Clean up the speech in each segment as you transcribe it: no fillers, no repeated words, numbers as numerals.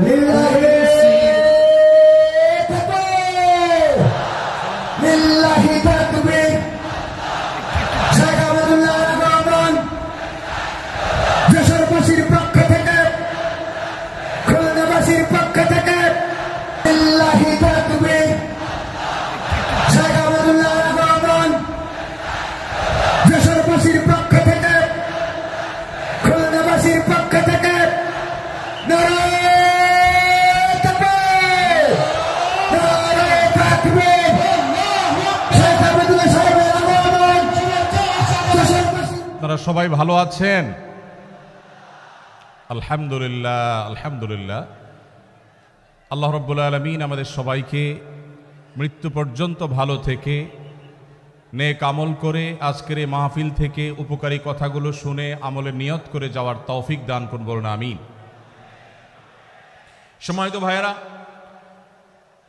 লিল্লাহি তাকবীর, লিল্লাহি তাকবীর। শেখ আহমদুল্লাহ রহমান দেশবাসীর পক্ষ থেকে, খুলনাবাসীর পক্ষ থেকে লিল্লাহি তাকবীর। শেখ আহমদুল্লাহ রহমান দেশবাসীর পক্ষ থেকে, খুলনাবাসীর পক্ষ থেকে নারায়ে তাকবীর, নারায়ে তাকবীর। শেখ আহমদুল্লাহ সাহেবের আগমন দেশবাসী। আপনারা সবাই ভালো আছেন? আলহামদুলিল্লাহ, আলহামদুলিল্লাহ। আল্লাহ রাব্বুল আলামিন আমাদের সবাইকে মৃত্যু পর্যন্ত ভালো থেকে নেক আমল করে আজকের এই মাহফিল থেকে উপকারী কথাগুলো শুনে আমলে নিয়ত করে যাওয়ার তৌফিক দান করুন, বলুন আমিন। সম্মানিত ভাইয়েরা,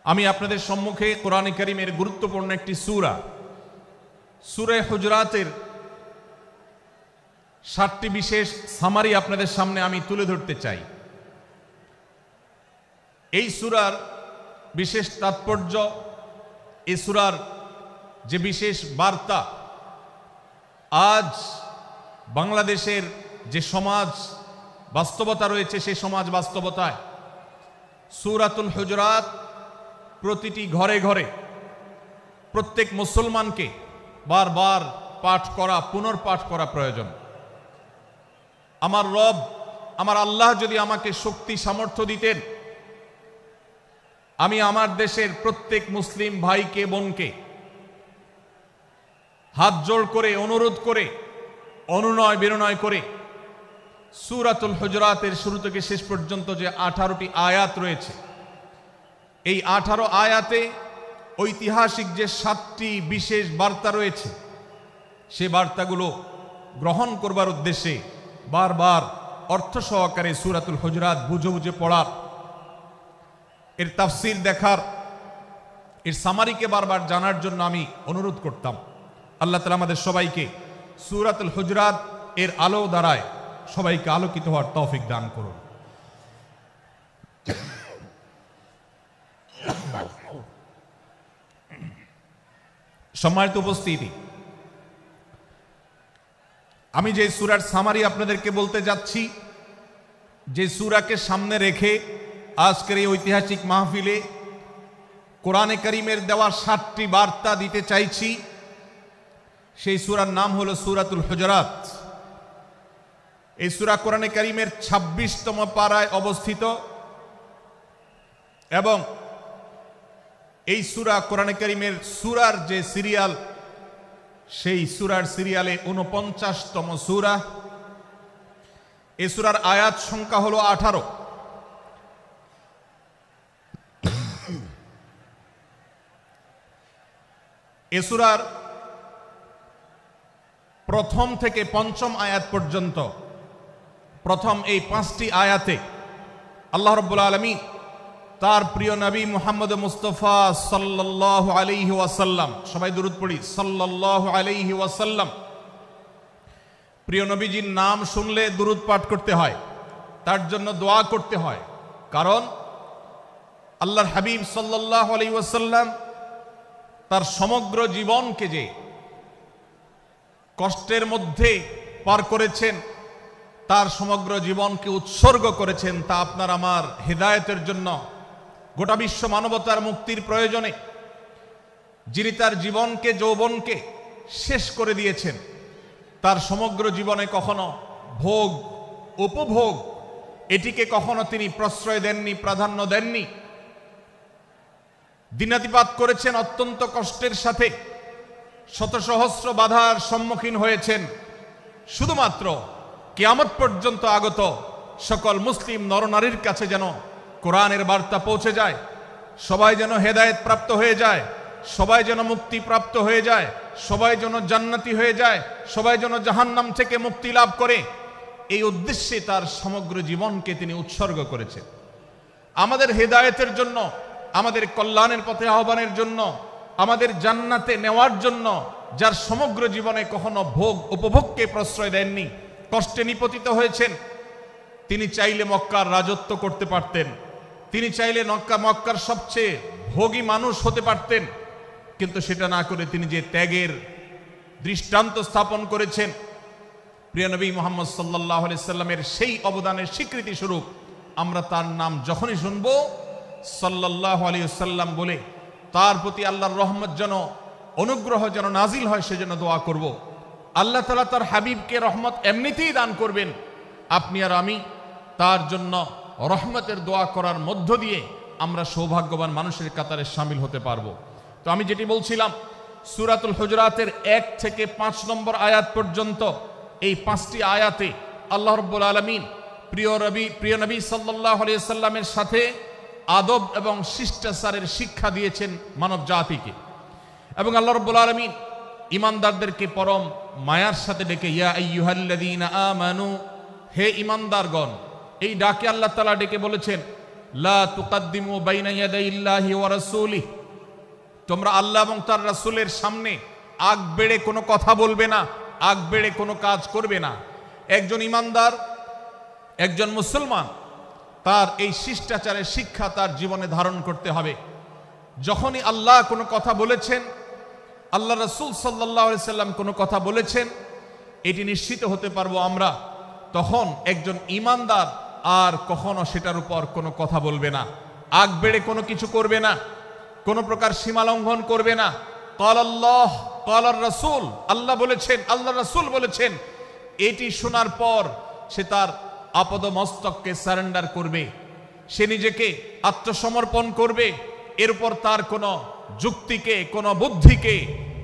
আমি আপনাদের সম্মুখে কোরআনে কারীমের গুরুত্বপূর্ণ একটি সূরা, সূরা হুজরাতের 7টি বিশেষ সামারি আপনাদের সামনে আমি তুলে ধরতে চাই। এই সূরার বিশেষ তাৎপর্য, এই সূরার যে বিশেষ বার্তা, আজ বাংলাদেশের যে সমাজ বাস্তবতা রয়েছে, সেই সমাজ বাস্তবতায় সূরাতুল হুজরাত প্রতিটি ঘরে ঘরে প্রত্যেক মুসলমানকে বারবার পাঠ করা, পুনর্পাঠ করা প্রয়োজন। আমার রব, আমার আল্লাহ যদি আমাকে শক্তি সামর্থ্য দিতেন, আমি আমার দেশের প্রত্যেক মুসলিম ভাইকে বোনকে হাত জোড় করে, অনুরোধ করে, অনুনয় বিনয় করে সূরাতুল হুজরাতের শুরু থেকে শেষ পর্যন্ত যে 18টি আয়াত রয়েছে, এই 18 আয়াতে ঐতিহাসিক যে 7টি বিশেষ বার্তা রয়েছে, সে বার্তাগুলো গ্রহণ করবার উদ্দেশ্যে বারবার অর্থ সহকারে সূরাতুল হুজরাত বুঝে বুঝে পড়ার, এর তাফসীর দেখার, এর সামারিকে বারবার জানার জন্য আমি অনুরোধ করতাম। আল্লাহ তাআলা আমাদের সবাইকে সূরাতুল হুজরাত এর আলো দ্বারায় সবাইকে আলোকিত হওয়ার তৌফিক দান করুন। সম্মানিত উপস্থিতি, আমি যে সূরার সামারি আপনাদেরকে বলতে যাচ্ছি, যে সূরাকে সামনে রেখে আজকের এই ঐতিহাসিক মাহফিলে কোরআনে কারীমের দেওয়া 7টি বার্তা দিতে চাইছি, সেই সূরার নাম হলো সূরাতুল হুজরাত। এই সূরা কোরআনে কারীমের 26তম পারায় অবস্থিত এবং এই সূরা কোরআনে কারীমের সূরার যে সিরিয়াল, সেই সূরার সিরিয়ালে 49তম সূরা। এই সূরার আয়াত সংখ্যা হলো 18। এই সূরার প্রথম থেকে পঞ্চম আয়াত পর্যন্ত, প্রথম এই 5টি আয়াতে আল্লাহ রাব্বুল আলামিন তার প্রিয় নবী মুহাম্মদ মুস্তাফা সাল্লাল্লাহু আলাইহি ওয়াসাল্লাম, সবাই দুরূদ পড়ি, সাল্লাল্লাহু আলাইহি ওয়াসাল্লাম। প্রিয় নবীজির নাম শুনলে দুরূদ পাঠ করতে হয়, তার জন্য দোয়া করতে হয়, কারণ আল্লাহর হাবিব সাল্লাল্লাহু আলাইহি ওয়াসাল্লাম তার সমগ্র জীবনকে যে কষ্টের মধ্যে পার করেছেন, তার সমগ্র জীবনকে উৎসর্গ করেছেন, তা আপনার আমার হেদায়েতের জন্য, গোটা বিশ্ব মানবতার মুক্তির প্রয়োজনে। যিনি তার জীবনকে, যৌবনকে শেষ করে দিয়েছেন, তার সমগ্র জীবনে কখনো ভোগ, উপভোগ এটিকে কখনো তিনি প্রশ্রয় দেননি, প্রাধান্য দেননি। দিনাতিপাত করেছেন অত্যন্ত কষ্টের সাথে, শত সহস্র বাধার সম্মুখীন হয়েছেন, শুধুমাত্র কিয়ামত পর্যন্ত আগত সকল মুসলিম নরনারীর কাছে যেন কোরআনের বার্তা পৌঁছে যায়, সবাই যেন হেদায়েত প্রাপ্ত হয়ে যায়, সবাই যেন মুক্তি প্রাপ্ত হয়ে যায়, সবাই যেন জান্নাতি হয়ে যায়, সবাই যেন জাহান্নাম থেকে মুক্তি লাভ করে, এই উদ্দেশ্যে তার সমগ্র জীবনকে তিনি উৎসর্গ করেছেন। আমাদের হেদায়েতের জন্য, আমাদের কল্যাণের পথে আহ্বানের জন্য, আমাদের জান্নাতে নেওয়ার জন্য, যার সমগ্র জীবনে কখনো ভোগ উপভোগকে প্রশ্রয় দেননি, কষ্টে নিপতিত হয়েছেন, তিনি চাইলে মক্কার রাজত্ব করতে পারতেন, তিনি চাইলে মক্কার সবচেয়ে ভোগী মানুষ হতে পারতেন, কিন্তু সেটা না করে তিনি যে ত্যাগের দৃষ্টান্ত স্থাপন করেছেন, প্রিয় নবী মুহাম্মদ সাল্লাল্লাহু আলাইহি সাল্লামের সেই অবদানের স্বীকৃতি স্বরূপ আমরা তার নাম যখনই শুনব সাল্লাল্লাহু আলাইহি সাল্লাম বলে তার প্রতি আল্লাহর রহমত যেন, অনুগ্রহ যেন নাজিল হয় সেজন্য দোয়া করব। আল্লাহ তাআলা তার হাবিবকে রহমত এমনিতেই দান করবেন, আপনি আর আমি তার জন্য রহমতের দোয়া করার মধ্য দিয়ে আমরা সৌভাগ্যবান মানুষের কাতারে শামিল হতে পারবো। তো আমি যেটি বলছিলাম, সূরাতুল হুজরাতের 1 থেকে 5 নম্বর আয়াত পর্যন্ত এই 5টি আয়াতে আল্লাহ রাব্বুল আলামিন প্রিয় নবী সাল্লাল্লাহু আলাইহি সাল্লামের সাথে আদব এবং শিষ্টাচারের শিক্ষা দিয়েছেন মানব জাতিকে। এবং আল্লাহ রাব্বুল আলামিন ঈমানদারদেরকে পরম মায়ার সাথে ডেকে ইয়া আইয়ুহাল্লাযীনা আমানু, হে ঈমানদারগণ, এই ডাকে আল্লাহ তাআলা ডেকে বলেছেন লা তুকাদ্দিমু বাইনা ইয়াদাইল্লাহি ওয়া রাসূলিহি, তোমরা আল্লাহ এবং তার রাসূলের সামনে আগ বেড়ে কোনো কথা বলবে না, আগ বেড়ে কোনো কাজ করবে না। একজন ঈমানদার, একজন মুসলমান, তার এই শিষ্টাচারের শিক্ষা তার জীবনে ধারণ করতে হবে। যখনই আল্লাহ কোনো কথা বলেছেন, আল্লাহ রাসূল সাল্লাল্লাহু আলাইহি সাল্লাম কোনো কথা বলেছেন, এটি নিশ্চিত হতে পারবো আমরা, তখন একজন ঈমানদার আর কখনো সেটার উপর কোনো কথা বলবে না, আগ বেড়ে কোনো কিছু করবে না, কোনো প্রকার সীমা লঙ্ঘন করবে না। ক্বাল আল্লাহ ক্বাল রাসূল, আল্লাহ বলেছেন, আল্লাহ রাসূল বলেছেন, এটি শোনার পর সে তার আপদ মস্তককে সারেন্ডার করবে, সে নিজেকে আত্মসমর্পণ করবে। এর উপর তার কোনো যুক্তিকে, কোনো বুদ্ধিকে,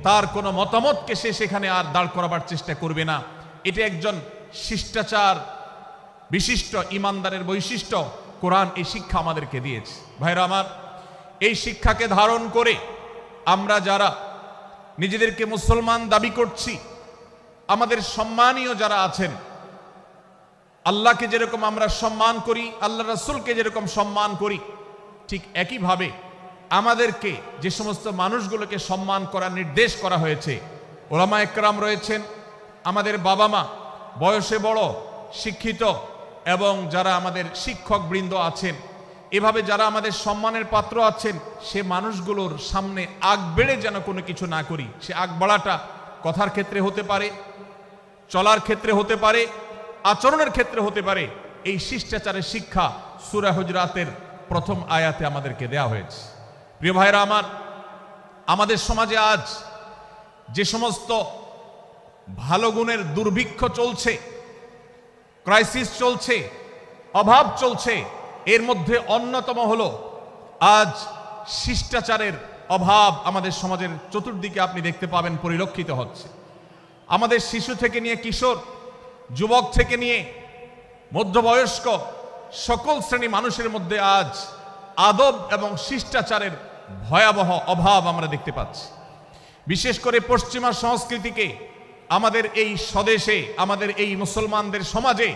তার কোনো মতামতকে সে সেখানে আর দাঁড় করাবার চেষ্টা করবে না। এটি একজন শিষ্টাচার বিশিষ্ট ঈমানদারের বৈশিষ্ট্য। কোরআন এই শিক্ষা আমাদেরকে দিয়েছে। ভাইরা আমার, এই শিক্ষাকে ধারণ করে আমরা যারা নিজেদেরকে মুসলমান দাবি করছি, আমাদের সম্মানীয় যারা আছেন, আল্লাহকে যেরকম আমরা সম্মান করি, আল্লাহ রাসূলকে যেরকম সম্মান করি, ঠিক একইভাবে আমাদেরকে যে সমস্ত মানুষগুলোকে সম্মান করার নির্দেশ করা হয়েছে, ওলামা একরাম রয়েছেন, আমাদের বাবা মা, বয়সে বড়, শিক্ষিত, এবং যারা আমাদের শিক্ষক বৃন্দ আছেন, এভাবে যারা আমাদের সম্মানের পাত্র আছেন, সে মানুষগুলোর সামনে আগ বেড়ে যেন কোনো কিছু না করি। সে আগ বাড়াটা কথার ক্ষেত্রে হতে পারে, চলার ক্ষেত্রে হতে পারে, আচরণের ক্ষেত্রে হতে পারে। এই শিষ্টাচারের শিক্ষা সূরা হুজরাতের প্রথম আয়াতে আমাদেরকে দেয়া হয়েছে। প্রিয় ভাইরা আমার, আমাদের সমাজে আজ যে সমস্ত ভালো গুণের দুর্ভিক্ষ চলছে, ক্রাইসিস চলছে, অভাব চলছে, এর মধ্যে অন্যতম হলো আজ শিষ্টাচারের অভাব। আমাদের সমাজের চতুর্দিকে আপনি দেখতে পাবেন পরিলক্ষিত হচ্ছে। আমাদের শিশু থেকে নিয়ে কিশোর, যুবক থেকে নিয়ে মধ্যবয়স্ক, সকল শ্রেণী মানুষের মধ্যে আজ আদব এবং শিষ্টাচারের ভয়াবহ অভাব আমরা দেখতে পাচ্ছি। বিশেষ করে পশ্চিমা সংস্কৃতিকে আমাদের এই স্বদেশে, আমাদের এই মুসলমানদের সমাজে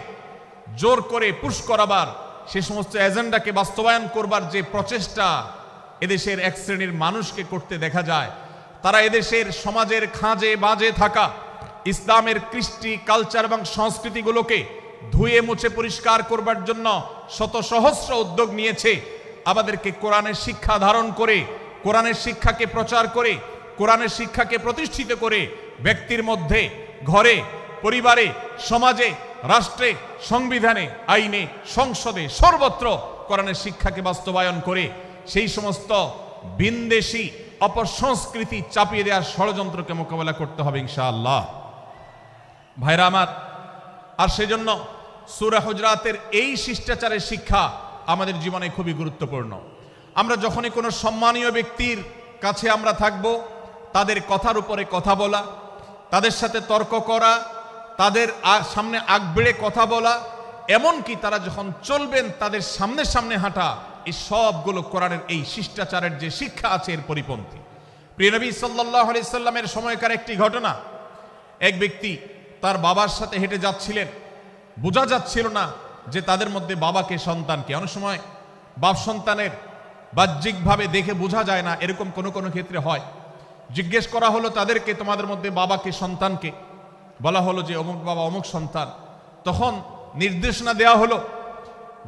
জোর করে পুশ করাবার, সে সমস্ত এজেন্ডাকে বাস্তবায়ন করবার যে প্রচেষ্টা এদেশের এক শ্রেণীর মানুষকে করতে দেখা যায়, তারা এদেশের সমাজের খাঁজে বাজে থাকা ইসলামের কৃষ্টি, কালচার এবং সংস্কৃতিগুলোকে ধুয়ে মুছে পরিষ্কার করবার জন্য শত সহস্র উদ্যোগ নিয়েছে। আমাদেরকে কোরআনের শিক্ষা ধারণ করে, কোরআনের শিক্ষাকে প্রচার করে, কোরআনের শিক্ষাকে প্রতিষ্ঠিত করে ব্যক্তির মধ্যে, ঘরে, পরিবারে, সমাজে, রাষ্ট্রে, সংবিধানে, আইনে, সংসদে, সর্বত্র কোরআনের শিক্ষাকে বাস্তবায়ন করে সেই সমস্ত ভিনদেশী অপসংস্কৃতি চাপিয়ে দেওয়ার ষড়যন্ত্রকে মোকাবেলা করতে হবে ইনশাআল্লাহ। ভাইরা আমার, আর সেজন্য সূরা হুজরাতের এই শিষ্টাচারের শিক্ষা আমাদের জীবনে খুবই গুরুত্বপূর্ণ। আমরা যখনই কোনো সম্মানীয় ব্যক্তির কাছে আমরা থাকব, তাদের কথার উপরে কথা বলা, তাদের সাথে তর্ক করা, তাদের সামনে আগ বেড়ে কথা বলা, এমনকি তারা যখন চলবেন তাদের সামনে সামনে হাঁটা, এই সবগুলো কোরআনের এই শিষ্টাচারের যে শিক্ষা আছে এর পরিপন্থী। প্রিয় নবী সাল্লাল্লাহু আলাইহি সাল্লামের সময়কার একটি ঘটনা, এক ব্যক্তি তার বাবার সাথে হেঁটে যাচ্ছিলেন, বোঝা যাচ্ছিল না যে তাদের মধ্যে বাবাকে সন্তানকে। অনেক সময় বাপ সন্তানের বাহ্যিকভাবে দেখে বোঝা যায় না, এরকম কোনো কোনো ক্ষেত্রে হয়। জিজ্ঞেস করা হলো তাদেরকে, তোমাদের মধ্যে বাবাকে সন্তানকে? বলা হলো যে অমুক বাবা, অমুক সন্তান। তখন নির্দেশনা দেওয়া হলো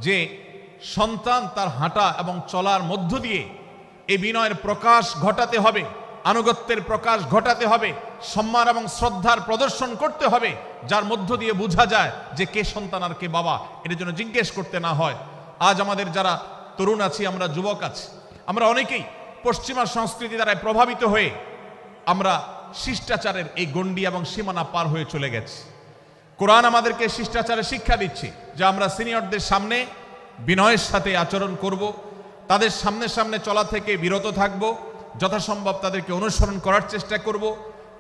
যে সন্তান তার হাঁটা এবং চলার মধ্য দিয়ে এই বিনয়ের প্রকাশ ঘটাতে হবে, আনুগত্যের প্রকাশ ঘটাতে হবে, সম্মান এবং শ্রদ্ধার প্রদর্শন করতে হবে, যার মধ্য দিয়ে বোঝা যায় যে কে সন্তান আর কে বাবা, এটার জন্য জিজ্ঞেস করতে না হয়। আজ আমাদের যারা তরুণ আছি, আমরা যুবক আছি, আমরা অনেকেই পশ্চিমা সংস্কৃতি দ্বারা প্রভাবিত হয়ে আমরা শিষ্টাচারের এই গণ্ডি এবং সীমানা পার হয়ে চলে গেছি। কোরআন আমাদেরকে শিষ্টাচারের শিক্ষা দিচ্ছে যে আমরা সিনিয়রদের সামনে বিনয়ের সাথে আচরণ করব, তাদের সামনে সামনে চলা থেকে বিরত থাকব, যথাসম্ভব তাদেরকে অনুসরণ করার চেষ্টা করব,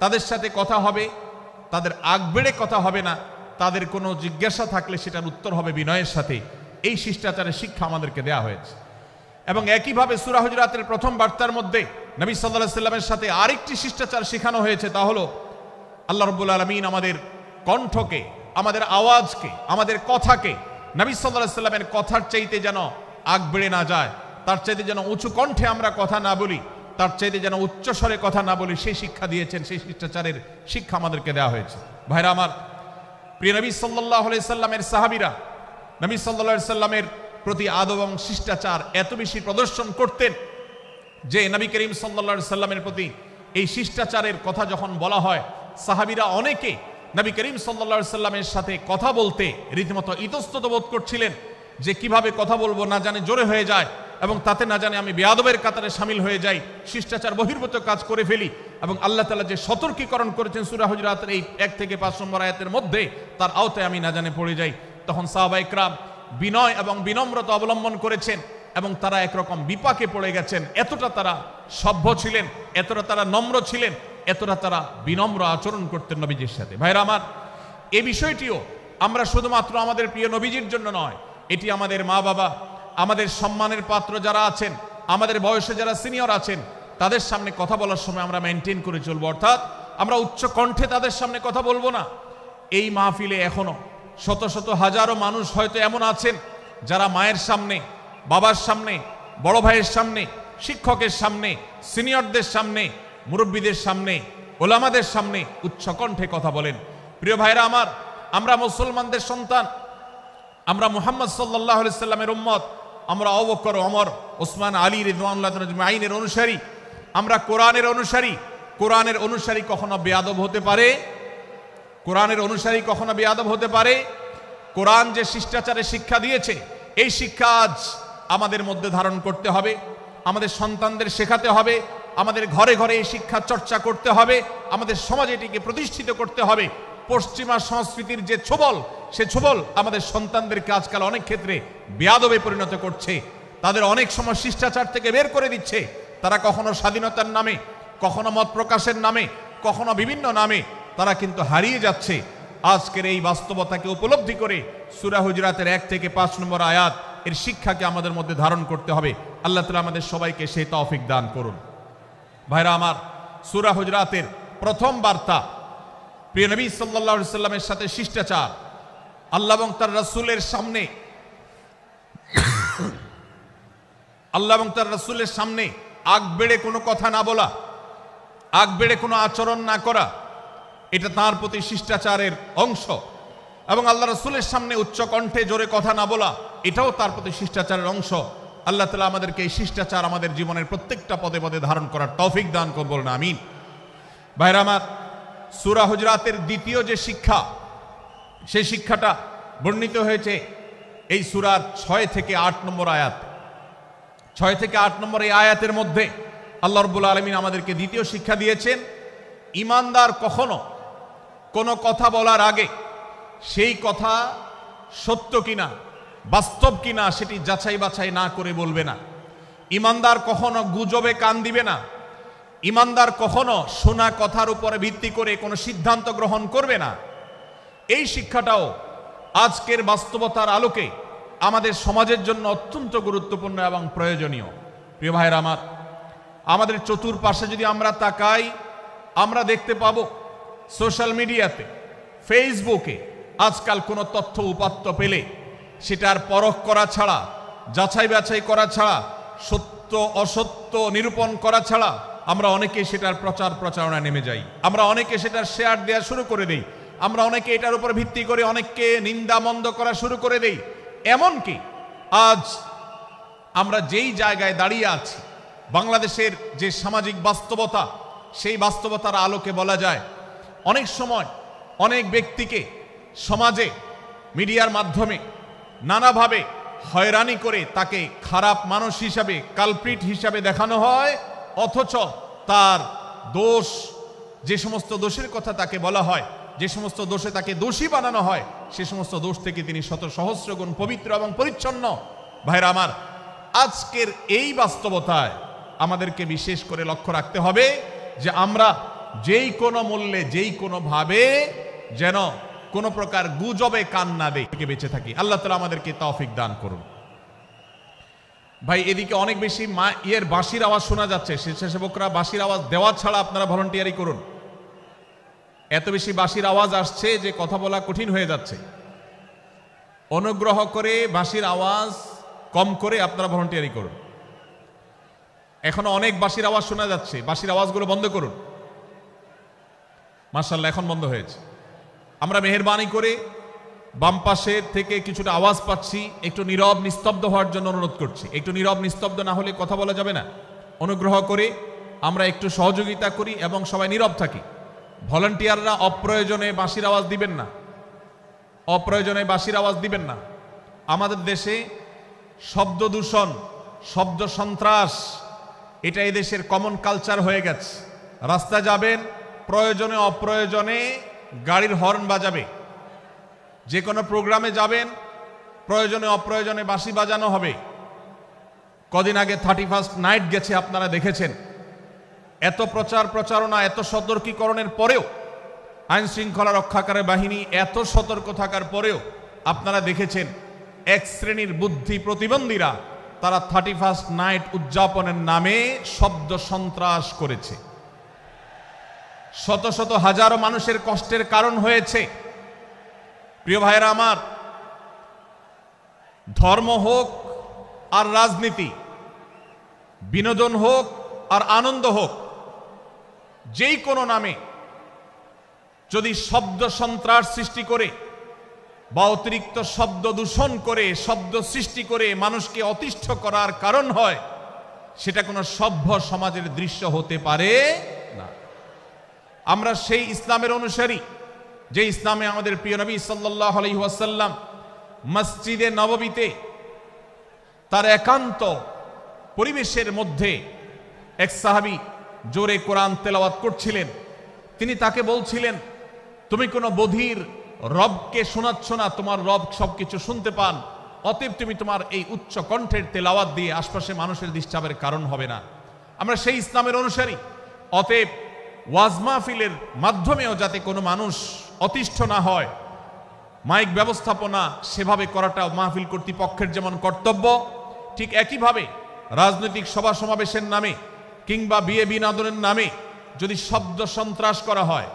তাদের সাথে কথা হবে, তাদের আগ বেড়ে কথা হবে না, তাদের কোনো জিজ্ঞাসা থাকলে সেটার উত্তর হবে বিনয়ের সাথে। এই শিষ্টাচারের শিক্ষা আমাদেরকে দেয়া হয়েছে। এবং একইভাবে সূরা হুজুরাতের প্রথম বার্তার মধ্যে নবী সাল্লাল্লাহু আলাইহি সাল্লামের সাথে আরেকটি শিষ্টাচার শেখানো হয়েছে, তা হলো আল্লাহ রাব্বুল আলামিন আমাদের কণ্ঠকে, আমাদের আওয়াজকে, আমাদের কথাকে নবী সাল্লাল্লাহু আলাইহি সাল্লামের কথার চাইতে যেন আগ বেড়ে না যায়, তার চাইতে যেন উঁচু কণ্ঠে আমরা কথা না বলি, তার চাইতে যেন উচ্চ স্বরে কথা না বলি, সেই শিক্ষা দিয়েছেন, সেই শিষ্টাচারের শিক্ষা আমাদেরকে দেওয়া হয়েছে। ভাইরা আমার, প্রিয় নবী সাল্লাল্লাহু আলাইহি সাল্লামের সাহাবীরা নবী সাল্লাল্লাহু আলাইহি সাল্লামের প্রতি আদব এবং শিষ্টাচার এত বেশি প্রদর্শন করতেন যে নবী করিম সাল্লাল্লাহু আলাইহি সাল্লামের প্রতি এই শিষ্টাচারের কথা যখন বলা হয়, সাহাবীরা অনেকে নবী করিম সাল্লাল্লাহু আলাইহি সাল্লামের সাথে কথা বলতে রীতিমতো ইতস্তত বোধ করছিলেন যে কিভাবে কথা বলবো, না জানে জোরে হয়ে যায় এবং তাতে না জানে আমি বেয়াদবের কাতারে শামিল হয়ে যাই, শিষ্টাচার বহির্ভূত কাজ করে ফেলি। এবং আল্লাহ তাআলা যে সতর্কীকরণ করেছেন সূরা হুজুরাতের এই 1 থেকে 5 নম্বর আয়াতের মধ্যে, তার আওতায় আমি না জানে পড়ে যাই। তখন সাহাবায়ে কেরাম বিনয় এবং বিনম্রতা অবলম্বন করেছেন এবং তারা একরকম বিপাকে পড়ে গেছেন। এতটা তারা সভ্য ছিলেন, এতটা তারা নম্র ছিলেন, এতটা তারা বিনম্র আচরণ করতেন নবীজির সাথে। ভাইরা আমার, এই বিষয়টিও আমরা শুধুমাত্র আমাদের প্রিয় নবীজির জন্য নয়, এটি আমাদের মা বাবা, আমাদের সম্মানের পাত্র যারা আছেন, আমাদের বয়সে যারা সিনিয়র আছেন, তাদের সামনে কথা বলার সময় আমরা মেনটেন করে চলবো, অর্থাৎ আমরা উচ্চ কণ্ঠে তাদের সামনে কথা বলবো না। এই মাহফিলে এখনো শত শত হাজারো মানুষ হয়তো এমন আছেন যারা মায়ের সামনে, বাবার সামনে, বড় ভাইয়ের সামনে, শিক্ষকের সামনে, সিনিয়রদের সামনে, মুরব্বীদের সামনে, ওলামাদের সামনে উচ্চ কণ্ঠে কথা বলেন। প্রিয় ভাইরা আমার, আমরা মুসলমানদের সন্তান, আমরা মুহাম্মদ সাল্লাল্লাহু আলাইহি সাল্লামের উম্মত, আমরা আবু বকর, ওমর, ওসমান, আলী রাদিয়াল্লাহু আজমাইনের অনুসারী, আমরা কোরআনের অনুসারী। কোরআনের অনুসারী কখনো বেয়াদব হতে পারে? কোরআনের অনুসারী কখনো বেয়াদব হতে পারে? কোরআন যে শিষ্টাচারের শিক্ষা দিয়েছে, এই শিক্ষা আজ আমাদের মধ্যে ধারণ করতে হবে, আমাদের সন্তানদের শেখাতে হবে, আমাদের ঘরে ঘরে এই শিক্ষা চর্চা করতে হবে, আমাদের সমাজে এটিকে প্রতিষ্ঠিত করতে হবে। পশ্চিমা সংস্কৃতির যে ছোবল, সে ছোবল আমাদের সন্তানদেরকে আজকাল অনেক ক্ষেত্রে বেয়াদবে পরিণত করছে, তাদের অনেক সময় শিষ্টাচার থেকে বের করে দিচ্ছে। তারা কখনো স্বাধীনতার নামে, কখনো মত প্রকাশের নামে, কখনো বিভিন্ন নামে তারা কিন্তু হারিয়ে যাচ্ছে। আজকের এই বাস্তবতাকে উপলব্ধি করে সূরা হুজুরাতের 1 থেকে 5 নম্বর আয়াত এর শিক্ষাকে আমাদের মধ্যে ধারণ করতে হবে। আল্লাহ তাআলা আমাদের সবাইকে সেই তৌফিক দান করুন। ভাইরা আমার, সূরা হুজুরাতের প্রথম বার্তা প্রিয় নবী সাল্লাল্লাহু আলাইহি সাল্লামের সাথে শিষ্টাচার, আল্লাহ এবং তার রাসূলের সামনে, আল্লাহ এবং তার রাসূলের সামনে আগ বেড়ে কোনো কথা না বলা, আগ বেড়ে কোনো আচরণ না করা, এটা তার প্রতি শিষ্টাচারের অংশ। এবং আল্লাহ রাসূলের সামনে উচ্চ কণ্ঠে জোরে কথা না বলা, এটাও তার প্রতি শিষ্টাচারের অংশ। আল্লাহ তাআলা আমাদেরকে এই শিষ্টাচার আমাদের জীবনের প্রত্যেকটা পদে পদে ধারণ করার তৌফিক দান করুন, বলুন আমিন। ভাইরা আমার, সূরা হুজুরাতের দ্বিতীয় যে শিক্ষা, সেই শিক্ষাটা বর্ণিত হয়েছে এই সূরার 6 থেকে 8 নম্বর আয়াত। 6 থেকে 8 নম্বর এই আয়াতের মধ্যে আল্লাহ রাব্বুল আলামিন আমাদেরকে দ্বিতীয় শিক্ষা দিয়েছেন, ঈমানদার কখনো কোনো কথা বলার আগে সেই কথা সত্য কিনা, বাস্তব কিনা সেটি যাচাই বাছাই না করে বলবে না। ঈমানদার কখনো গুজবে কান দিবে না। ঈমানদার কখনো শোনা কথার উপরে ভিত্তি করে কোনো সিদ্ধান্ত গ্রহণ করবে না। এই শিক্ষাটাও আজকের বাস্তবতার আলোকে আমাদের সমাজের জন্য অত্যন্ত গুরুত্বপূর্ণ এবং প্রয়োজনীয়। প্রিয় ভাইরা আমার, আমাদের চতুর্পাশে যদি আমরা তাকাই, আমরা দেখতে পাবো সোশ্যাল মিডিয়াতে, ফেসবুকে আজকাল কোনো তথ্য উপাত্ত পেলে সেটার পরখ করা ছাড়া, যাচাই বাছাই করা ছাড়া, সত্য অসত্য নিরূপণ করা ছাড়া আমরা অনেকে সেটার প্রচার প্রচারণায় নেমে যাই। আমরা অনেকে সেটার শেয়ার দেওয়া শুরু করে দেই। আমরা অনেকে এটার উপর ভিত্তি করে অনেককে নিন্দা মন্দ করা শুরু করে দেই। এমনকি আজ আমরা যেই জায়গায় দাঁড়িয়ে আছি, বাংলাদেশের যে সামাজিক বাস্তবতা, সেই বাস্তবতার আলোকে বলা যায় অনেক সময় অনেক ব্যক্তিকে সমাজে মিডিয়ার মাধ্যমে নানাভাবে হয়রানি করে তাকে খারাপ মানুষ হিসাবে, কালপ্রিট হিসাবে দেখানো হয়, অথচ তার দোষ, যে সমস্ত দোষের কথা তাকে বলা হয়, যে সমস্ত দোষে তাকে দোষী বানানো হয়, সে সমস্ত দোষ থেকে তিনি শত সহস্র গুণ পবিত্র এবং পরিচ্ছন্ন। ভাইরা আমার, আজকের এই বাস্তবতায় আমাদেরকে বিশেষ করে লক্ষ্য রাখতে হবে যে আমরা যেই কোনো মূল্যে, যেই কোনো ভাবে যেন কোনো প্রকার গুজবে কান না দেই, বেঁচে থাকি। আল্লাহ তাআলা আমাদেরকে তৌফিক দান করুন। ভাই, এদিকে অনেক বেশি বাঁশির আওয়াজ শোনা যাচ্ছে। স্বেচ্ছাসেবকরা বাঁশির আওয়াজ দেওয়া ছাড়া আপনারা ভলান্টিয়ারি করুন। এত বেশি বাঁশির আওয়াজ আসছে যে কথা বলা কঠিন হয়ে যাচ্ছে। অনুগ্রহ করে বাঁশির আওয়াজ কম করে আপনারা ভলান্টিয়ারি করুন। এখনো অনেক বাঁশির আওয়াজ শোনা যাচ্ছে, বাঁশির আওয়াজগুলো বন্ধ করুন। মাশাআল্লাহ, এখন বন্ধ হয়েছে। আমরা মেহেরবানি করে বাম পাশের থেকে কিছুটা আওয়াজ পাচ্ছি, একটু নীরব নিস্তব্ধ হওয়ার জন্য অনুরোধ করছি। একটু নীরব নিস্তব্ধ না হলে কথা বলা যাবে না। অনুগ্রহ করে আমরা একটু সহযোগিতা করি এবং সবাই নীরব থাকি। ভলান্টিয়াররা অপ্রয়োজনে বাঁশির আওয়াজ দিবেন না, অপ্রয়োজনে বাঁশির আওয়াজ দিবেন না। আমাদের দেশে শব্দ দূষণ, শব্দ সন্ত্রাস, এটা এই দেশের কমন কালচার হয়ে গেছে। রাস্তা যাবেন, প্রয়োজনে অপ্রয়োজনে গাড়ির হর্ন বাজাবে। যে কোনো প্রোগ্রামে যাবেন, প্রয়োজনে অপ্রয়োজনে বাঁশি বাজানো হবে। কদিন আগে 31st নাইট গেছে, আপনারা দেখেছেন। এত প্রচার প্রচারণা, এত সতর্কীকরণের পরেও, আইন শৃঙ্খলা রক্ষাকারী বাহিনী এত সতর্ক থাকার পরেও আপনারা দেখেছেন এক শ্রেণীর বুদ্ধি প্রতিবন্ধীরা তারা 31st নাইট উদযাপনের নামে শব্দ সন্ত্রাস করেছে। শত শত হাজারো মানুষের কষ্টের কারণ হয়েছে। প্রিয় ভাইরা আমার, ধর্ম হোক আর রাজনীতি, বিনোদন হোক আর আনন্দ হোক, যেই কোনো নামে যদি শব্দ সন্ত্রাস সৃষ্টি করে বা অতিরিক্ত শব্দ দূষণ করে, শব্দ সৃষ্টি করে মানুষকে অতিষ্ঠ করার কারণ হয়, সেটা কোনো সভ্য সমাজের দৃশ্য হতে পারে না। আমরা সেই ইসলামের অনুসারী যে ইসলামে আমাদের প্রিয় নবী সাল্লাল্লাহু আলাইহি ওয়াসাল্লাম মসজিদে নববীতে তার একান্ত পরিবেশের মধ্যে এক সাহাবী জোরে কোরআন তেলাওয়াত করছিলেন। তিনি তাকে বলছিলেন, তুমি কোনো বধির রবকে শোনাচ্ছ না, তোমার রব সবকিছু শুনতে পান, অতএব তুমি তোমার এই উচ্চ কণ্ঠের তেলাওয়াত দিয়ে আশপাশে মানুষের ডিস্টার্বের কারণ হবে না। আমরা সেই ইসলামের অনুসারী, অতএব ওয়াজ মাহফিলের মাধ্যমেও যাতে কোনো মানুষ অতিষ্ঠ না হয়, মাইক ব্যবস্থাপনা সেভাবে করাটা মাহফিল কর্তৃপক্ষের যেমন কর্তব্য, ঠিক একইভাবে রাজনৈতিক সভা সমাবেশের নামে কিংবা বিয়ে বিনোদনের নামে যদি শব্দ সন্ত্রাস করা হয়,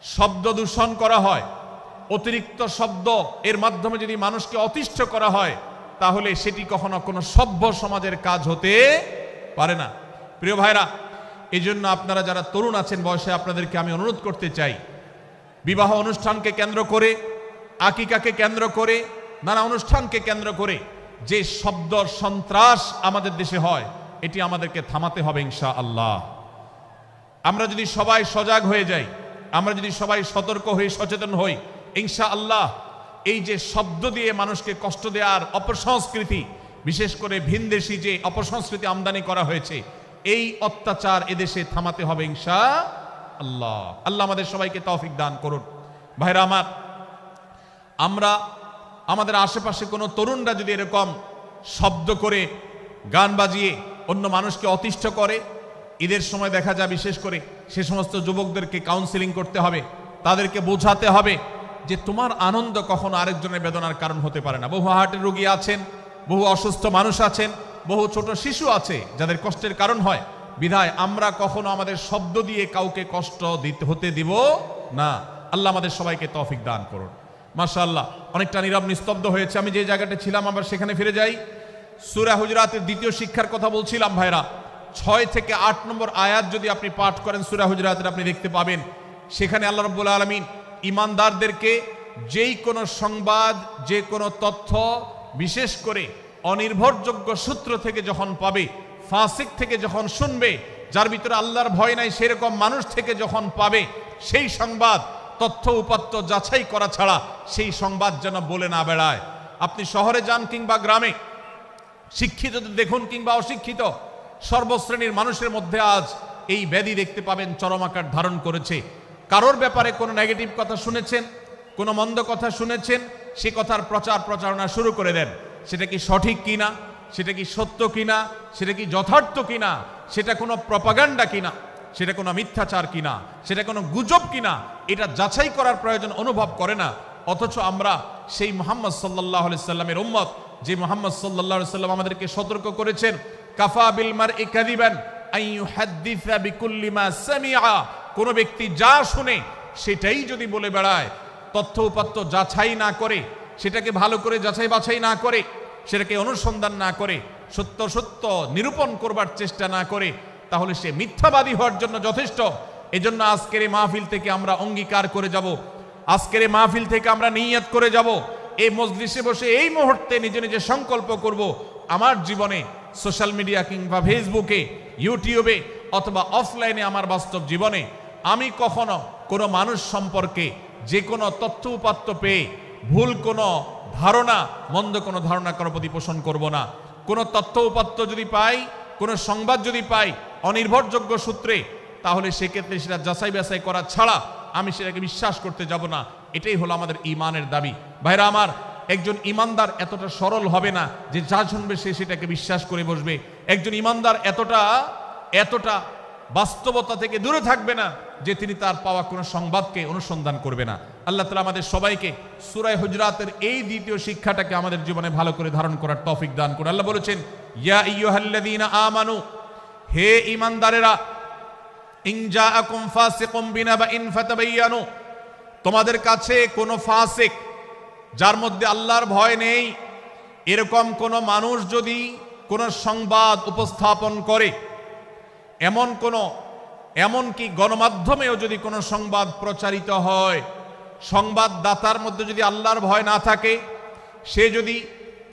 শব্দ দূষণ করা হয়, অতিরিক্ত শব্দ এর মাধ্যমে যদি মানুষকে অতিষ্ঠ করা হয়, তাহলে সেটি কখনো কোনো সভ্য সমাজের কাজ হতে পারে না। প্রিয় ভাইরা, এই জন্য আপনারা যারা তরুণ আছেন বয়সে, আপনাদেরকে আমি অনুরোধ করতে চাই, বিবাহ অনুষ্ঠানকে কেন্দ্র করে, আকিকাকে কেন্দ্র করে, নানা অনুষ্ঠানকে কেন্দ্র করে যে শব্দ সন্ত্রাস আমাদের দেশে হয়, এটি আমাদেরকে থামাতে হবে ইনশাআল্লাহ। আমরা যদি সবাই সজাগ হয়ে যাই, আমরা যদি সবাই সতর্ক হয়ে সচেতন হই, ইনশাআল্লাহ এই যে শব্দ দিয়ে মানুষকে কষ্ট দেওয়ার অপসংস্কৃতি, বিশেষ করে ভিনদেশি যে অপসংস্কৃতি আমদানি করা হয়েছে, এই অত্যাচার এদেশে থামাতে হবে ইনশাআল্লাহ। আল্লাহ আমাদের সবাইকে তৌফিক দান করুন। ভাইরা আমার, আমরা আমাদের আশেপাশে কোনো তরুণরা যদি এরকম শব্দ করে, গান বাজিয়ে অন্য মানুষকে অতিষ্ঠ করে, ঈদের সময় দেখা যায় বিশেষ করে সে সমস্ত যুবকদেরকে কাউন্সিলিং করতে হবে, তাদেরকে বোঝাতে হবে যে তোমার আনন্দ কখনো আরেকজনের বেদনার কারণ হতে পারে না। বহু হার্টের রোগী আছেন, বহু অসুস্থ মানুষ আছেন, বহু ছোট শিশু আছে যাদের কষ্টের কারণ হয়। বিধায় আমরা কখনো আমাদের শব্দ দিয়ে কাউকে কষ্ট হতে দিব না। আল্লাহ আমাদের সবাইকে তৌফিক দান করুন। মাশাআল্লাহ, অনেকটা নীরব নিস্তব্ধ হয়েছে। আমি যে জায়গাটা ছিলাম আবার সেখানে ফিরে যাই। সূরা হুজরাতের দ্বিতীয় শিক্ষার কথা বলছিলাম। ভাইরা, 6 থেকে 8 নম্বর আয়াত যদি আপনি পাঠ করেন সূরা হুজরাতের, আপনি দেখতে পাবেন সেখানে আল্লাহ রাব্বুল আলামিন ইমানদারদেরকে যেই কোনো সংবাদ, যে কোনো তথ্য, বিশেষ করে অনির্ভরযোগ্য সূত্র থেকে যখন পাবে, ফাসিক থেকে যখন শুনবে, যার ভিতরে আল্লাহর ভয় নাই সেরকম মানুষ থেকে যখন পাবে, সেই সংবাদ তথ্য উপাত্ত যাচাই করা ছাড়া সেই সংবাদ যেন বলে না বেড়ায়। আপনি শহরে যান কিংবা গ্রামে, শিক্ষিত দেখুন কিংবা অশিক্ষিত, সর্বশ্রেণীর মানুষের মধ্যে আজ এই ব্যাধি দেখতে পাবেন চরম আকার ধারণ করেছে। কারোর ব্যাপারে কোনো নেগেটিভ কথা শুনেছেন, কোনো মন্দ কথা শুনেছেন, সে কথার প্রচার প্রচারণা শুরু করে দেন। সেটা কি সঠিক কিনা, সেটা কি সত্য কিনা, সেটা কি যথার্থ কিনা, সেটা কোনো প্রপাগান্ডা কিনা, সেটা কোনো মিথ্যাচার কিনা, সেটা কোনো গুজব কিনা, এটা যাচাই করার প্রয়োজন অনুভব করে না। অথচ আমরা সেই মুহাম্মদ সাল্লাল্লাহু আলাইহি সাল্লামের উম্মত, যে মুহাম্মদ সাল্লাল্লাহু আলাইহি সাল্লাম আমাদেরকে সতর্ক করেছেন, কাফা বিল মারই কাযিবান আন ইউহাদ্দিসা বিকুল্লি মা সামিআ, কোন ব্যক্তি যা শুনে সেটাই যদি বলে বেড়ায়, তথ্য উপাত্ত যাচাই না করে, সেটাকে ভালো করে যাচাই বাছাই না করে, সেটাকে অনুসন্ধান না করে, সত্য সত্য নিরূপণ করবার চেষ্টা না করে, তাহলে সে মিথ্যাবাদী হওয়ার জন্য যথেষ্ট। এজন্য আজকের এই মাহফিল থেকে আমরা অঙ্গীকার করে যাব, আজকের এই মাহফিল থেকে আমরা নিয়ত করে যাব, এই মজলিসে বসে এই মুহূর্তে নিজে নিজে সংকল্প করব, আমার জীবনে সোশ্যাল মিডিয়া কিংবা ফেসবুকে, ইউটিউবে অথবা অফলাইনে আমার বাস্তব জীবনে আমি কখনো কোনো মানুষ সম্পর্কে যে কোনো তথ্য উপাত্ত পেয়ে ভুল কোনো ধারণা, মন্দ কোনো ধারণা কারো প্রতি পোষণ করব না। কোনো তথ্য উপাত্ত যদি পাই, কোনো সংবাদ যদি পাই অনির্ভরযোগ্য সূত্রে, তাহলে সেক্ষেত্রে সেটা যাচাই বাছাই করা ছাড়া আমি সেটাকে বিশ্বাস করতে যাব না। এটাই হলো আমাদের ঈমানের দাবি। ভাইরা আমার, একজন ঈমানদার এতটা সরল হবে না যে যা শুনবে সে সেটাকে বিশ্বাস করে বসবে। একজন ঈমানদার এতটা বাস্তবতা থেকে দূরে থাকবে না যে তিনি তার পাওয়া কোনো সংবাদকে অনুসন্ধান করবে না। আল্লাহ তাআলা আমাদের সবাইকে সূরা হুজরাতের এই দ্বিতীয় শিক্ষাটাকে আমাদের জীবনে ভালো করে ধারণ করার তৌফিক দান করুন। আল্লাহ বলেছেন, ইয়া আইয়ুহাল্লাযীনা আমানু, হে ঈমানদারেরা, ইন জাআকুম ফাসিকুম বিনাবাইন ফাতাবায়ানু, তোমাদের কাছে কোনো ফাসিক, যার মধ্যে আল্লাহর ভয় নেই, এরকম কোন মানুষ যদি কোন সংবাদ উপস্থাপন করে, এমনকি গণমাধ্যমেও যদি কোনো সংবাদ প্রচারিত হয়, সংবাদদাতার মধ্যে যদি আল্লাহর ভয় না থাকে, সে যদি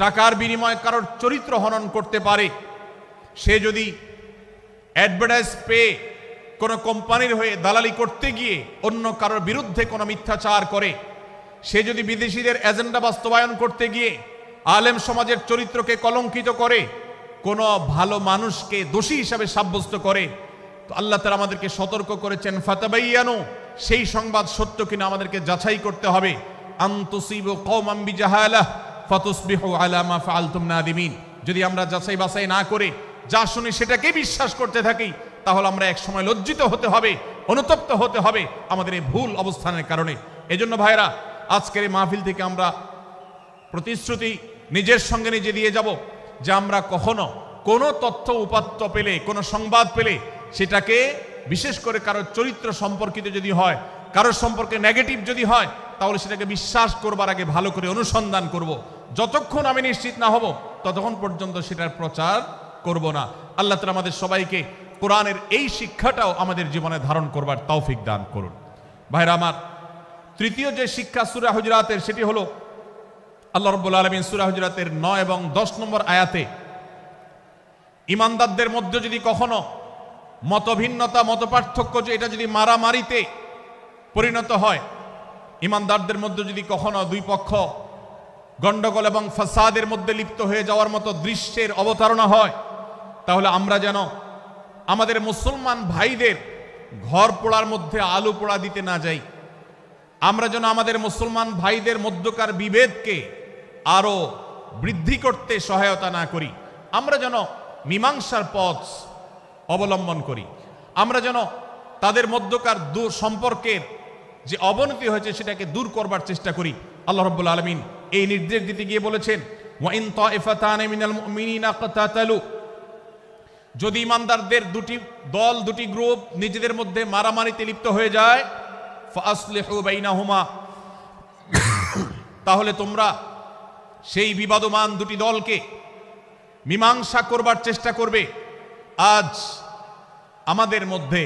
টাকার বিনিময়ে কারোর চরিত্র হনন করতে পারে, সে যদি অ্যাডভার্টাইজ পেয়ে কোনো কোম্পানির হয়ে দালালি করতে গিয়ে অন্য কারোর বিরুদ্ধে কোনো মিথ্যাচার করে, সে যদি বিদেশিদের এজেন্ডা বাস্তবায়ন করতে গিয়ে আলেম সমাজের চরিত্রকে কলঙ্কিত করে, কোনো ভালো মানুষকে দোষী হিসাবে সাব্যস্ত করে, তো আল্লাহ তাআলা আমাদেরকে সতর্ক করেছেন, ফাতাবায়ানু, সেই সংবাদ সত্য কিনা আমাদেরকে যাচাই করতে হবে। আন তুসিবু কওমান বিজাহালাহ ফাতুসবিহু আলা মা ফাআলতুম নাদিমিন, যদি আমরা যাচাই বাছাই না করে যা শুনি সেটাকে বিশ্বাস করতে থাকি, তাহলে আমরা এক সময় লজ্জিত হতে হবে, অনুতপ্ত হতে হবে আমাদের এই ভুল অবস্থানের কারণে। এজন্য ভাইরা, আজকের এই মাহফিল থেকে আমরা প্রতিশ্রুতি নিজের সঙ্গে নিজে দিয়ে যাব যে আমরা কখনো কোনো তথ্য উপাত্ত পেলে, কোনো সংবাদ পেলে, সেটাকে বিশেষ করে কারোর চরিত্র সম্পর্কিত যদি হয়, কারোর সম্পর্কে নেগেটিভ যদি হয়, তাহলে সেটাকে বিশ্বাস করবার আগে ভালো করে অনুসন্ধান করব। যতক্ষণ আমি নিশ্চিত না হব ততক্ষণ পর্যন্ত সেটার প্রচার করব না। আল্লাহ তাআলা আমাদের সবাইকে কোরআনের এই শিক্ষাটাও আমাদের জীবনে ধারণ করবার তৌফিক দান করুন। ভাইরা আমার, তৃতীয় যে শিক্ষা সূরা হুজরাতের, সেটি হলো আল্লাহ রাব্বুল আলামিন সূরা হুজরাতের 9 এবং 10 নম্বর আয়াতে ঈমানদারদের মধ্যে যদি কখনো মতভিন্নতা, মতপার্থক্য, যে এটা যদি মারামারিতে পরিণত হয়, ঈমানদারদের মধ্যে যদি কখনো দুই পক্ষ গন্ডগোল এবং ফাসাদের মধ্যে লিপ্ত হয়ে যাওয়ার মতো দৃশ্যের অবতারণা হয়, তাহলে আমরা যেন আমাদের মুসলমান ভাইদের ঘর পোড়ার মধ্যে আলু পোড়া দিতে না যাই। আমরা যেন আমাদের মুসলমান ভাইদের মধ্যকার বিভেদকে আরো বৃদ্ধি করতে সহায়তা না করি। আমরা যেন মীমাংসার পথ অবলম্বন করি। আমরা যেন তাদের মধ্যকার সম্পর্কের যে অবনতি হয়েছে সেটাকে দূর করবার চেষ্টা করি। আল্লাহ রাব্বুল আলামিন এই নির্দেশ দিতে গিয়ে বলেছেন, ওয়া ইন তাইফাতানি মিনাল মুমিনিনা ইকতাতালু, যদি ঈমানদারদের দুটি দল, দুটি গ্রুপ নিজেদের মধ্যে মারামারিতে লিপ্ত হয়ে যায়, ফাসলিহু বাইনাহুমা, তাহলে তোমরা সেই বিবাদমান দুটি দলকে মীমাংসা করবার চেষ্টা করবে। আজ আমাদের মধ্যে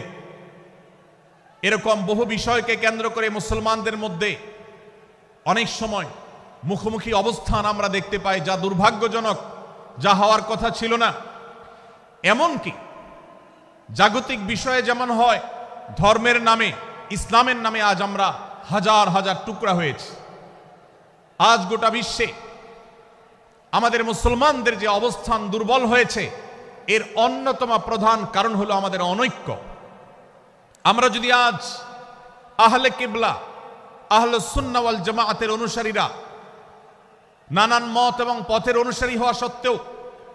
এরকম বহু বিষয়কে কেন্দ্র করে মুসলমানদের মধ্যে অনেক সময় মুখোমুখি অবস্থান আমরা দেখতে পাই, যা দুর্ভাগ্যজনক। যা হওয়ার কথা ছিল না। এমনকি জাগতিক বিষয়ে যেমন হয়, ধর্মের নামে, ইসলামের নামে আজ আমরা হাজার হাজার টুকরা হয়েছি। আজ গোটা বিশ্বে আমাদের মুসলমানদের যে অবস্থান দুর্বল হয়েছে, এর অন্যতম প্রধান কারণ হলো আমাদের অনৈক্য। আমরা যদি আজ আহলে কিবলা, আহলে সুন্নাহ ওয়াল জামাআতের অনুসারীরা নানান মত এবং পথের অনুসারী হওয়া সত্ত্বেও,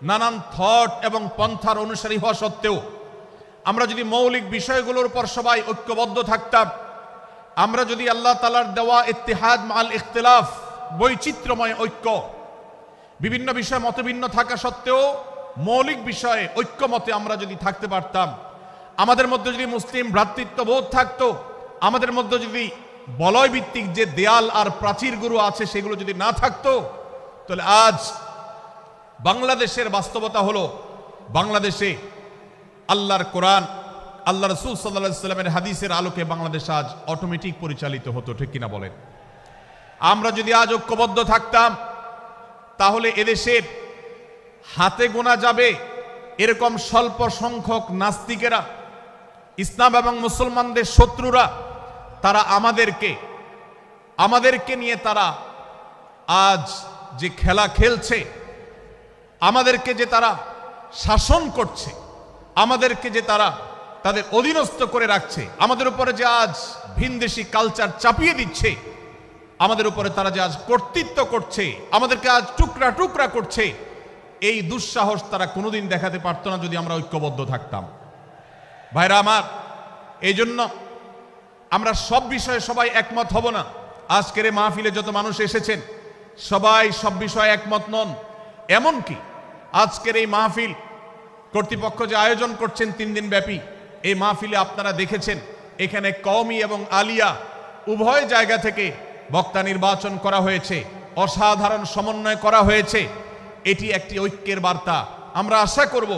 নানান থট এবং পন্থার অনুসারী হওয়া সত্ত্বেও আমরা যদি মৌলিক বিষয়গুলোর উপর সবাই ঐক্যবদ্ধ থাকতাম, আমরা যদি আল্লাহ তাআলার দেওয়া ইত্তিহাদ মাল ইখতিলাফ, বৈচিত্র্যময় ঐক্য, বিভিন্ন বিষয় মতভিন্ন থাকা সত্ত্বেও মৌলিক বিষয়ে ঐক্যমতে আমরা যদি থাকতে পারতাম, আমাদের মধ্যে যদি মুসলিম ভ্রাতৃত্ববোধ থাকতো, আমাদের মধ্যে যদি বলয় ভিত্তিক যে দেয়াল আর প্রাচীরগুলো আছে সেগুলো যদি না থাকতো, তাহলে আজ বাংলাদেশের বাস্তবতা হলো, বাংলাদেশে আল্লাহর কোরআন, আল্লাহ রাসূল সাল্লাল্লাহু আলাইহি ওয়াসাল্লামের হাদিসের আলোকে বাংলাদেশ আজ অটোমেটিক পরিচালিত হতো, ঠিক কিনা বলেন? আমরা যদি আজ ঐক্যবদ্ধ থাকতাম, তাহলে এদেশের হাতে গোনা যাবে এরকম স্বল্প সংখ্যক নাস্তিকেরা, ইসলাম এবং মুসলমানদের শত্রুরা, তারা আমাদেরকে নিয়ে তারা আজ যে খেলা খেলছে, আমাদেরকে যে তারা শাসন করছে, আমাদেরকে যে তারা তাদের অধীনস্থ করে রাখছে, আমাদের উপরে যে আজ ভিনদেশি কালচার চাপিয়ে দিচ্ছে, আমাদের উপরে তারা যে আজ কর্তৃত্ব করছে, আমাদেরকে আজ টুকরা টুকরা করছে, এই দুঃসাহস তারা কোনোদিন দেখাতে পারতো না যদি আমরা ঐক্যবদ্ধ থাকতাম। ভাইরা আমার, এই জন্য আমরা সব বিষয়ে সবাই একমত হব না। আজকের এই মাহফিলে যত মানুষ এসেছেন সবাই সব বিষয়ে একমত নন। এমনকি আজকের এই মাহফিল কর্তৃপক্ষ যে আয়োজন করছেন 3 দিন ব্যাপী, এই মাহফিলে আপনারা দেখেছেন এখানে কওমি এবং আলিয়া উভয় জায়গা থেকে বক্তা নির্বাচন করা হয়েছে, অসাধারণ সমন্বয় করা হয়েছে। এটি একটি ঐক্যের বার্তা। আমরা আশা করব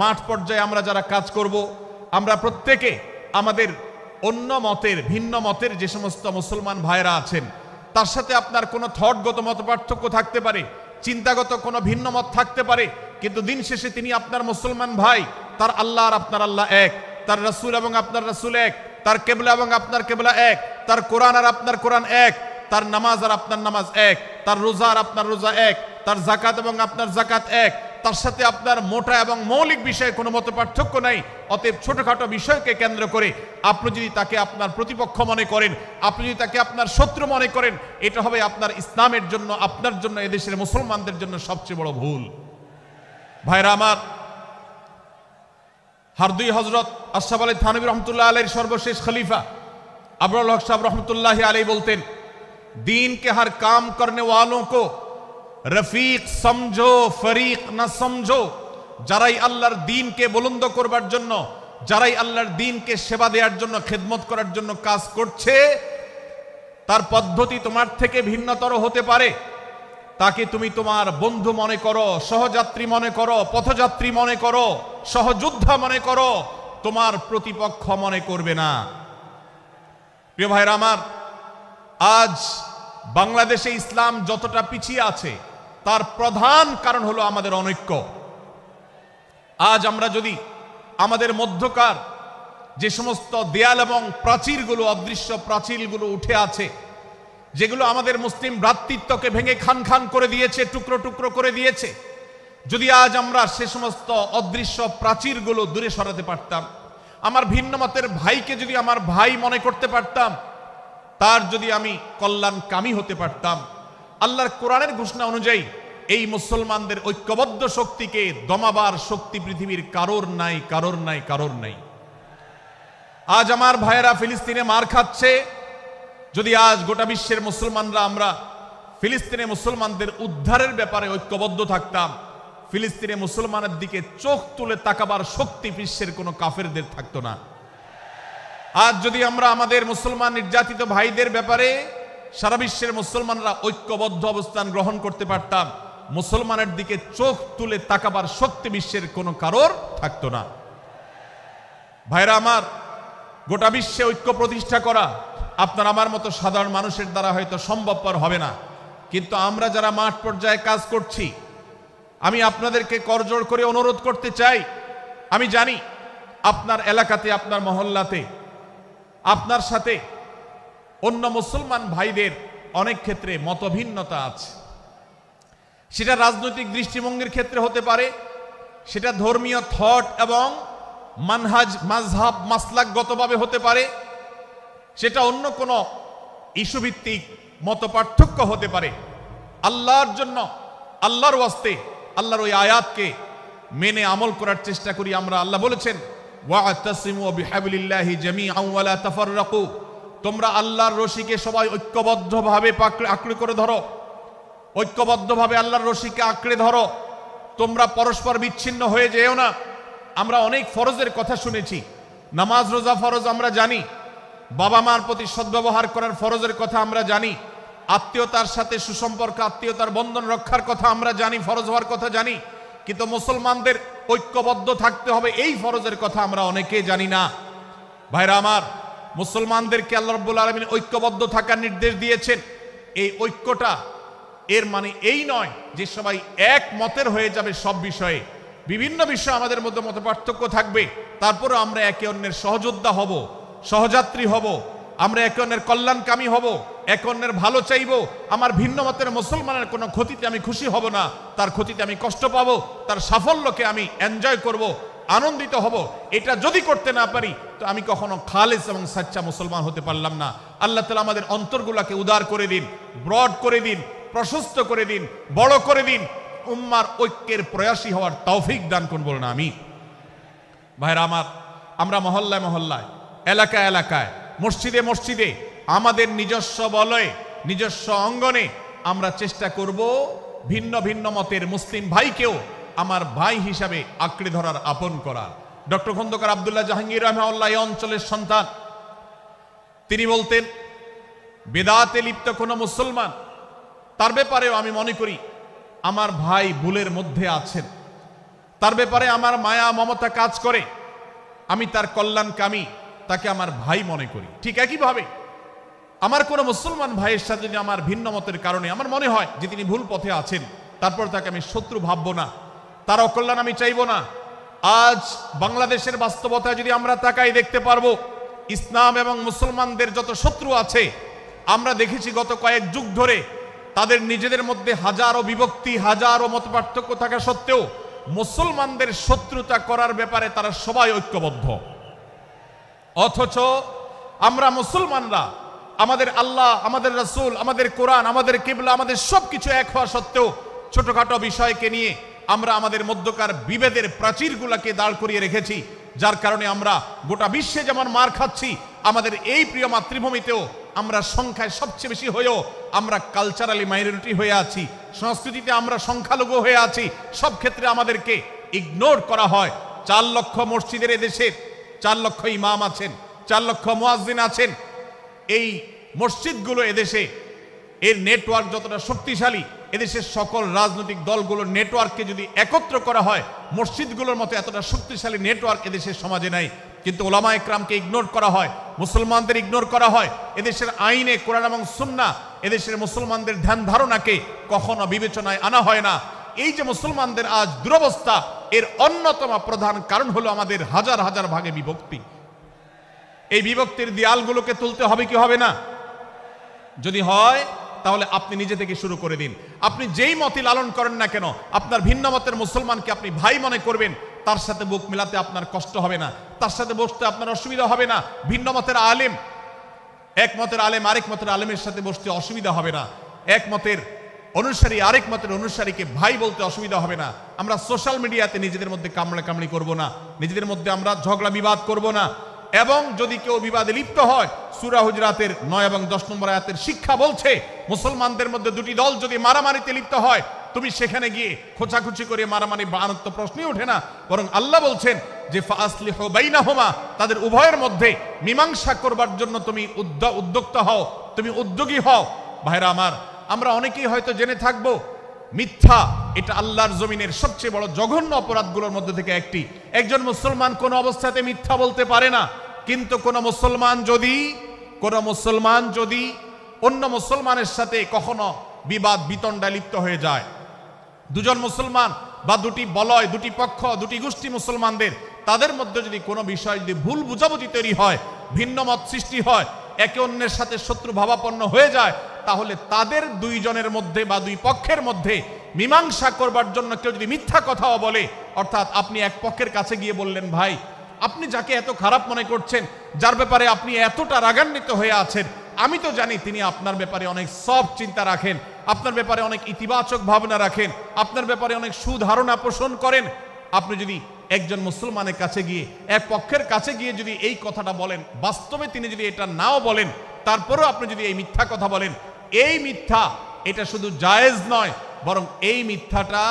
মাঠ পর্যায়ে আমরা যারা কাজ করব, আমরা প্রত্যেকে আমাদের অন্য মতের, ভিন্ন মতের যে সমস্ত মুসলমান ভাইরা আছেন, তার সাথে আপনার কোনো থটগত মত পার্থক্য থাকতে পারে, চিন্তাগত কোনো ভিন্ন মত থাকতে পারে, কিন্তু দিন শেষে তিনি আপনার মুসলমান ভাই। তার আল্লাহ আর আপনার আল্লাহ এক, তার রাসূল এবং আপনার রাসূল এক, তার কেবলা এবং আপনার কেবলা এক, তার কোরআন আর আপনার কোরআন এক, তার নামাজ আর আপনার নামাজ এক, তার রোজা আর আপনার রোজা এক, তার যাকাত এবং আপনার যাকাত এক, তার সাথে আপনার মোটা এবং মৌলিক বিষয়ে কোনো মত পার্থক্য নাই। অতএব ছোটখাটো বিষয়কে কেন্দ্র করে আপনি যদি তাকে আপনার প্রতিপক্ষ মনে করেন, আপনি যদি তাকে আপনার শত্রু মনে করেন, এটা হবে আপনার ইসলামের জন্য, আপনার জন্য, এদেশের মুসলমানদের জন্য সবচেয়ে বড় ভুল। ভাইরা আমার, হারদুই হযরত আশরাফ আলী থানভী রহমতুল্লাহ আলাইহির সর্বশেষ খলিফা আবরাল হক সাহেব রহমতুল্লাহ আলাইহি বলতেন, दीन के हर काम करने वालों को रफीक समझो, फरीक ना समझो। যারাই আল্লাহর দ্বীনকে বুলন্দ করবার জন্য, যারাই আল্লাহর দ্বীনকে সেবা দেওয়ার জন্য, খেদমত করার জন্য কাজ করছে, তার পদ্ধতি তোমার থেকে ভিন্নতর হতে পারে। তাকে তুমি তোমার বন্ধু মনে করো, সহযাত্রী মনে করো, পথযাত্রী মনে করো, সহযোদ্ধা মনে করো, তোমার প্রতিপক্ষ মনে করবে না। প্রিয় ভাইরা আমার, আজ বাংলাদেশে ইসলাম যতটা পিছিয়ে আছে তার প্রধান কারণ হলো আমাদের অনৈক্য। আজ আমরা যদি আমাদের মধ্যকার যে সমস্ত দেয়াল এবং প্রাচীরগুলো, অদৃশ্য প্রাচীরগুলো উঠে আছে, যেগুলো আমাদের মুসলিম ভ্রাতৃত্বকে ভেঙে খান খান করে দিয়েছে, টুকরো টুকরো করে দিয়েছে, যদি আজ আমরা সে সমস্ত অদৃশ্য প্রাচীরগুলো দূরে সরাতে পারতাম, আমার ভিন্ন মতের ভাইকে যদি আমার ভাই মনে করতে পারতাম, তার যদি আমি কল্যাণকামী হতে পারতাম, আল্লাহর কোরআনের ঘোষণা অনুযায়ী এই মুসলমানদের ঐক্যবদ্ধ শক্তিকে দমাবার শক্তি পৃথিবীর কারোর নাই, কারোর নাই, কারোর নাই। আজ আমার ভাইয়েরা ফিলিস্তিনে মার খাচ্ছে, যদি আজ গোটা বিশ্বের মুসলমানরা আমরা ফিলিস্তিনে মুসলমানদের উদ্ধারের ব্যাপারে ঐক্যবদ্ধ থাকতাম, ফিলিস্তিনে মুসলমানের দিকে চোখ তুলে তাকাবার শক্তি বিশ্বের কোনো কাফেরদের থাকতো না। আজ যদি আমরা আমাদের মুসলমান নির্যাতিত ভাইদের ব্যাপারে সারা বিশ্বের মুসলমানরা ঐক্যবদ্ধ অবস্থান গ্রহণ করতে পারতাম, মুসলমানের দিকে চোখ তুলে তাকাবার শক্তি বিশ্বের কোনো কারোর থাকতো না। ভাইরা আমার, গোটা বিশ্বে ঐক্য প্রতিষ্ঠা করা আপনার আমার মতো সাধারণ মানুষের দ্বারা হয়তো সম্ভবপর হবে না, কিন্তু আমরা যারা মাঠ পর্যায়ে কাজ করছি, আমি আপনাদেরকে করজোড় করে অনুরোধ করতে চাই, আমি জানি আপনার এলাকাতে, আপনার মহল্লাতে আপনার সাথে অন্য মুসলমান ভাইদের অনেক ক্ষেত্রে মতভিন্নতা আছে। সেটা রাজনৈতিক দৃষ্টিভঙ্গির ক্ষেত্রে হতে পারে, সেটা ধর্মীয় থট এবং মানহাজ মাযহাব মাসলাকগতভাবে হতে পারে, সেটা অন্য কোনো ইস্যুভিত্তিক মতপার্থক্য হতে পারে। আল্লাহর জন্য, আল্লাহর ওয়াস্তে, আল্লাহর ওই আয়াতকে মেনে আমল করার চেষ্টা করি আমরা। আল্লাহ বলেছেন, ওয়া'তাসিমু বিহাবলিল্লাহি জামিআন ওয়া লা তাফাররাকু, তোমরা আল্লাহর রশিকে সবাই ঐক্যবদ্ধভাবে আঁকড়ে করে ধরো, ঐক্যবদ্ধভাবে আল্লাহর রশিকে আঁকড়ে ধরো, তোমরা পরস্পর বিচ্ছিন্ন হয়ে যেও না। আমরা অনেক ফরজের কথা শুনেছি, নামাজ রোজা ফরজ আমরা জানি, বাবা মার প্রতি সদ্ব্যবহার করার ফরজের কথা আমরা জানি, আত্মীয়তার সাথে সুসম্পর্ক, আত্মীয়তার বন্ধন রক্ষার কথা আমরা জানি, ফরজ হওয়ার কথা জানি, কিন্তু মুসলমানদের ঐক্যবদ্ধ থাকতে হবে এই ফরজের কথা আমরা অনেকেই জানি না। ভাইরা আমার, মুসলমানদেরকে আল্লাহ রাব্বুল আলামিন ঐক্যবদ্ধ থাকার নির্দেশ দিয়েছেন। এই ঐক্যটা এর মানে এই নয় যে সবাই এক মতের হয়ে যাবে সব বিষয়ে। বিভিন্ন বিষয়ে আমাদের মধ্যে মতপার্থক্য থাকবে, তারপরে আমরা একে অন্যের সহযোদ্ধা হব, সহযাত্রী হব, আমরা একে অন্যের কল্যাণকামী হব, একে অন্যের ভালো চাইব। আমার ভিন্ন মতের মুসলমানের কোনো ক্ষতিতে আমি খুশি হব না, তার ক্ষতিতে আমি কষ্ট পাবো, তার সাফল্যকে আমি এনজয় করব, আনন্দিত হব। এটা যদি করতে না পারি তো আমি কখনো খালেস এবং সাচ্চা মুসলমান হতে পারলাম না। আল্লাহ তাআলা আমাদের অন্তরগুলোকে উদার করে দিন, ব্রড করে দিন, প্রশস্ত করে দিন, বড় করে দিন, উম্মার ঐক্যের প্রয়াসী হওয়ার তৌফিক দান করুন, বলুন আমিন। ভাইরা আমার, আমরা মহল্লায় মহল্লায়, এলাকায় এলাকায়, মসজিদে মসজিদে, আমাদের নিজস্ব বলয়ে, নিজস্ব অঙ্গনে আমরা চেষ্টা করব ভিন্ন ভিন্ন মতের মুসলিম ভাইকেও আমার ভাই হিসাবে আঁকড়ে ধরার, আপন করার। ডক্টর খন্দকার আব্দুল্লাহ জাহাঙ্গীর রাহিমাহুল্লাহ এই অঞ্চলের সন্তান। তিনি বলতেন, বেদাতে লিপ্ত কোনো মুসলমান, তার ব্যাপারেও আমি মনে করি আমার ভাই ভুলের মধ্যে আছেন, তার ব্যাপারে আমার মায়া মমতা কাজ করে, আমি তার কল্যাণকামী, তাকে আমার ভাই মনে করি। ঠিক একইভাবে আমার কোনো মুসলমান ভাইয়ের সাথে যদি আমার ভিন্ন মতের কারণে আমার মনে হয় যে তিনি ভুল পথে আছেন, তারপর তাকে আমি শত্রু ভাববো না, তার অকল্যাণ আমি চাইবো না। আজ বাংলাদেশের বাস্তবতায় যদি আমরা তাকাই, দেখতে পারবো ইসলাম এবং মুসলমানদের যত শত্রু আছে, আমরা দেখেছি গত কয়েক যুগ ধরে তাদের নিজেদের মধ্যে হাজারো বিভক্তি, হাজারো মতপার্থক্য থাকা সত্ত্বেও মুসলমানদের শত্রুতা করার ব্যাপারে তারা সবাই ঐক্যবদ্ধ। অথচ আমরা মুসলমানরা আমাদের আল্লাহ, আমাদের রাসূল, আমাদের কোরআন, আমাদের কিবলা, আমাদের সবকিছু এক হওয়া সত্ত্বেও ছোটখাটো বিষয়কে নিয়ে আমরা আমাদের মধ্যকার বিভেদের প্রাচীরগুলোকে দাঁড় করিয়ে রেখেছি, যার কারণে আমরা গোটা বিশ্বে যেমন মার খাচ্ছি, আমাদের এই প্রিয় মাতৃভূমিতেও আমরা সংখ্যায় সবচেয়ে বেশি হয়েও আমরা কালচারালি মাইনরিটি হয়ে আছি, সংস্কৃতিতে আমরা সংখ্যালঘু হয়ে আছি। সব ক্ষেত্রে আমাদেরকে ইগনোর করা হয়। 4 লক্ষ মসজিদের এদেশে 4 লক্ষ ইমাম আছেন, 4 লক্ষ মুয়াজ্জিন আছেন। এই মসজিদগুলো এদেশে, এর নেটওয়ার্ক যতটা শক্তিশালী, এদেশের সকল রাজনৈতিক দলগুলোর নেটওয়ার্ককে যদি একত্র করা হয়, মসজিদগুলোর মতো এতটা শক্তিশালী নেটওয়ার্ক এদেশের সমাজে নাই। কিন্তু ওলামা একরামকে ইগনোর করা হয়, মুসলমানদের ইগনোর করা হয়। এদেশের আইনে কোরআন এবং সুন্নাহ, এদেশের মুসলমানদের ধ্যান ধারণাকে কখনো বিবেচনায় আনা হয় না। এই যে মুসলমানদের আজ দুরবস্থা, এর অন্যতম প্রধান কারণ হলো আমাদের হাজার হাজার ভাগে বিভক্তি। এই বিভক্তির দেয়ালগুলোকে তুলতে হবে কি হবে না? যদি হয় তাহলে আপনি নিজে থেকে শুরু করে দিন। আপনি যেই মতই লালন করেন না কেন, আপনার ভিন্ন মতের মুসলমানকে আপনি ভাই মনে করবেন, তার সাথে বুক মিলাতে আপনার কষ্ট হবে না, তার সাথে বসতে আপনার অসুবিধা হবে না। ভিন্ন মতের আলেম, এক মতের আলেম আরেক মতের আলেমের সাথে বসতে অসুবিধা হবে না। এক মতের অনুসারী আরেক মতের অনুসারীকে ভাই বলতে অসুবিধা হবে না। আমরা সোশ্যাল মিডিয়াতে নিজেদের মধ্যে কামড়াকামড়ি করব না, নিজেদের মধ্যে আমরা ঝগড়া বিবাদ করব না। এবং যদি কেউ বিবাদে লিপ্ত হয়, সূরা হুজরাতের 9 এবং 10 নম্বর আয়াতের শিক্ষা বলছে, মুসলমানদের মধ্যে দুটি দল যদি মারামারিতে লিপ্ত হয়, তুমি সেখানে গিয়ে খোঁচাখুচি করে মারামারি বানানোর তো প্রশ্নই ওঠে না। বরং আল্লাহ বলছেন যে ফাসলিহু বাইনাহুমা, তাদের উভয়ের মধ্যে মীমাংসা করবার জন্য তুমি উদ্যোক্তা হও, তুমি উদ্যোগী হও। ভাইরা আমার, আমরা অনেকেই হয়তো জেনে থাকবো মিথ্যা এটা আল্লাহর জমিনের সবচেয়ে বড় জঘন্য অপরাধগুলোর মধ্যে থেকে একটি। একজন মুসলমান কোন অবস্থাতে মিথ্যা বলতে পারে না, কিন্তু কোন মুসলমান যদি অন্য মুসলমানের সাথে কখনো বিবাদ বিতণ্ডায় লিপ্ত হয়ে যায়, দুজন মুসলমান বা দুটি বলয়, দুটি পক্ষ, দুটি গোষ্ঠী মুসলমানদের, তাদের মধ্যে যদি কোনো বিষয় যদি ভুল বুঝাবুঝি তৈরি হয়, ভিন্ন মত সৃষ্টি হয়, একে অন্যের সাথে শত্রু ভাবাপন্ন হয়ে যায়, তাহলে তাদের দুইজনের মধ্যে বা দুই পক্ষের মধ্যে মীমাংসা করবার জন্য কেউ যদি মিথ্যা কথাও বলে, অর্থাৎ আপনি এক পক্ষের কাছে গিয়ে বললেন, ভাই আপনি যাকে এত খারাপ মনে করছেন, যার ব্যাপারে আপনি এতটা রাগান্বিত হয়ে আছেন, আমি তো জানি তিনি আপনার ব্যাপারে অনেক সফট চিন্তা রাখেন, আপনার ব্যাপারে অনেক ইতিবাচক ভাবনা রাখেন, আপনার ব্যাপারে অনেক সুধারণা পোষণ করেন। আপনি যদি একজন মুসলমানের কাছে গিয়ে, এক পক্ষের কাছে গিয়ে যদি এই কথাটা বলেন, বাস্তবে তিনি যদি এটা নাও বলেন, তারপরেও আপনি যদি এই মিথ্যা কথা বলেন, এই মিথ্যা এটা শুধু জায়েজ নয়, বরং এই মিথ্যাটা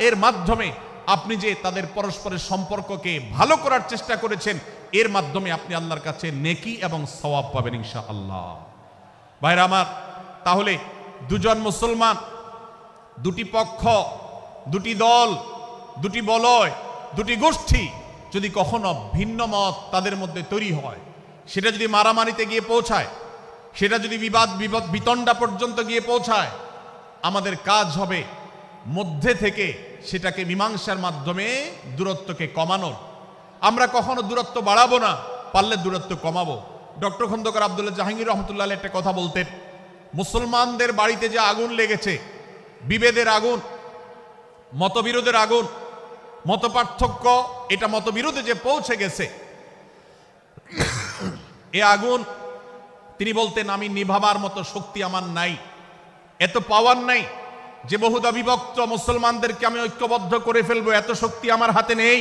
এর মাধ্যমে আপনি যে তাদের পরস্পরের সম্পর্ককে ভালো করার চেষ্টা করেছেন, এর মাধ্যমে আপনি আল্লাহর কাছে নেকি এবং সওয়াব পাবেন ইনশাআল্লাহ। ভাইরা আমার, তাহলে দুজন মুসলমান, দুটি পক্ষ, দুটি দল, দুটি বলয়, দুটি গোষ্ঠী যদি কখনো ভিন্ন মত তাদের মধ্যে তৈরি হয়, সেটা যদি মারামারিতে গিয়ে পৌঁছায়, সেটা যদি বিতণ্ডা পর্যন্ত গিয়ে পৌঁছায়, আমাদের কাজ হবে মধ্যে থেকে সেটাকে মীমাংসার মাধ্যমে দূরত্বকে কমানোর। আমরা কখনো দূরত্ব বাড়াবো না, পারলে দূরত্ব কমাবো। ডক্টর খন্দকার আব্দুল্লাহ জাহাঙ্গীর রহমতুল্লাহ একটা কথা বলতেন, মুসলমানদের বাড়িতে যে আগুন লেগেছে, বিভেদের আগুন, মতবিরোধের আগুন, মত পার্থক্য, এটা মতবিরোধে যে পৌঁছে গেছে, এ আগুন তিনি বলতেন, আমি নিভাবার মতো শক্তি আমার নাই, এত পাওয়ার নাই যে বহুদা বিভক্ত মুসলমানদেরকে আমি ঐক্যবদ্ধ করে ফেলবো, এত শক্তি আমার হাতে নেই।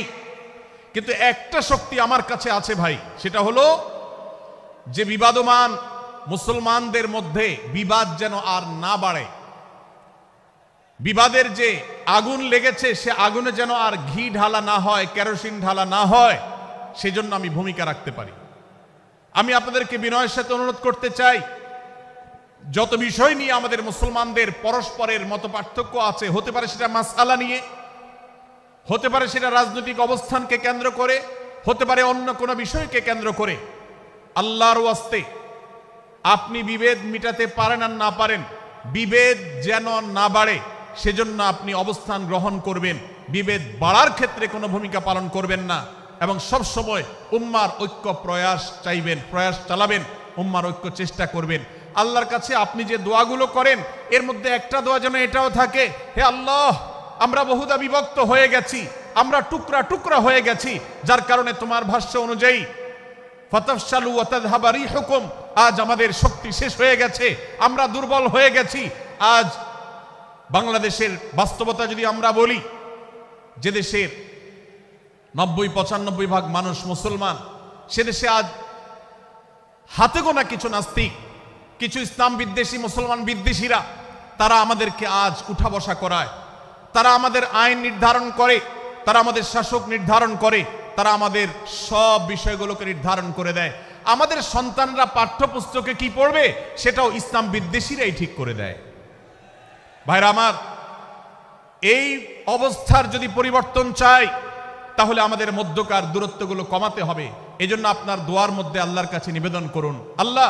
কিন্তু একটা শক্তি আমার কাছে আছে ভাই, সেটা হলো যে বিবাদমান মুসলমানদের মধ্যে বিবাদ যেন আর না বাড়ে, বিবাদের যে আগুন লেগেছে সে আগুনে যেন আর ঘি ঢালা না হয়, কেরোসিন ঢালা না হয়, সেজন্য আমি ভূমিকা রাখতে পারি। আমি আপনাদেরকে বিনয়ের সাথে অনুরোধ করতে চাই, যত বিষয় নিয়ে আমাদের মুসলমানদের পরস্পরের মত পার্থক্য আছে, হতে পারে সেটা মাসআলা নিয়ে, হতে পারে সেটা রাজনৈতিক অবস্থানকে কেন্দ্র করে, হতে পারে অন্য কোনো বিষয়কে কেন্দ্র করে, আল্লাহর ওয়াস্তে আপনি বিভেদ মিটাতে পারেন আর না পারেন, বিভেদ যেন না বাড়ে সেজন্য আপনি অবস্থান গ্রহণ করবেন, বিভেদ বাড়ার ক্ষেত্রে কোনো ভূমিকা পালন করবেন না, এবং সব সময় উম্মার ঐক্য প্রয়াস চাইবেন, প্রয়াস চালাবেন, উম্মার ঐক্য চেষ্টা করবেন। আল্লাহর কাছে আপনি যে দোয়াগুলো করেন, এর মধ্যে একটা দোয়া যেন এটাও থাকে, হে আল্লাহ, আমরা বহুদা বিভক্ত হয়ে গেছি, আমরা টুকরা টুকরা হয়ে গেছি, যার কারণে তোমার ভাষ্য অনুযায়ী ফাতাফশালু ওয়া তাযহাবা রিহুকুম, আজ আমাদের শক্তি শেষ হয়ে গেছে, আমরা দুর্বল হয়ে গেছি। আজ বাংলাদেশের বাস্তবতা যদি আমরা বলি, যে দেশের 90-95 ভাগ মানুষ মুসলমান, সে দেশে আজ হাতে গোনা কিছু নাস্তিক, কিছু ইসলাম বিদ্বেষী, মুসলমান বিদ্বেষীরা, তারা আমাদেরকে আজ উঠা বসা করায়, তারা আমাদের আইন নির্ধারণ করে, তারা আমাদের শাসক নির্ধারণ করে, তারা আমাদের সব বিষয়গুলোকে নির্ধারণ করে দেয়। আমাদের সন্তানরা পাঠ্যপুস্তকে কি পড়বে সেটাও ইসলাম বিদ্বেষীরাই ঠিক করে দেয়। ভাইরা আমার, এই অবস্থার যদি পরিবর্তন চাই, তাহলে আমাদের মধ্যকার দূরত্বগুলো কমাতে হবে। এজন্য আপনার দোয়ার মধ্যে আল্লাহর কাছে নিবেদন করুন, আল্লাহ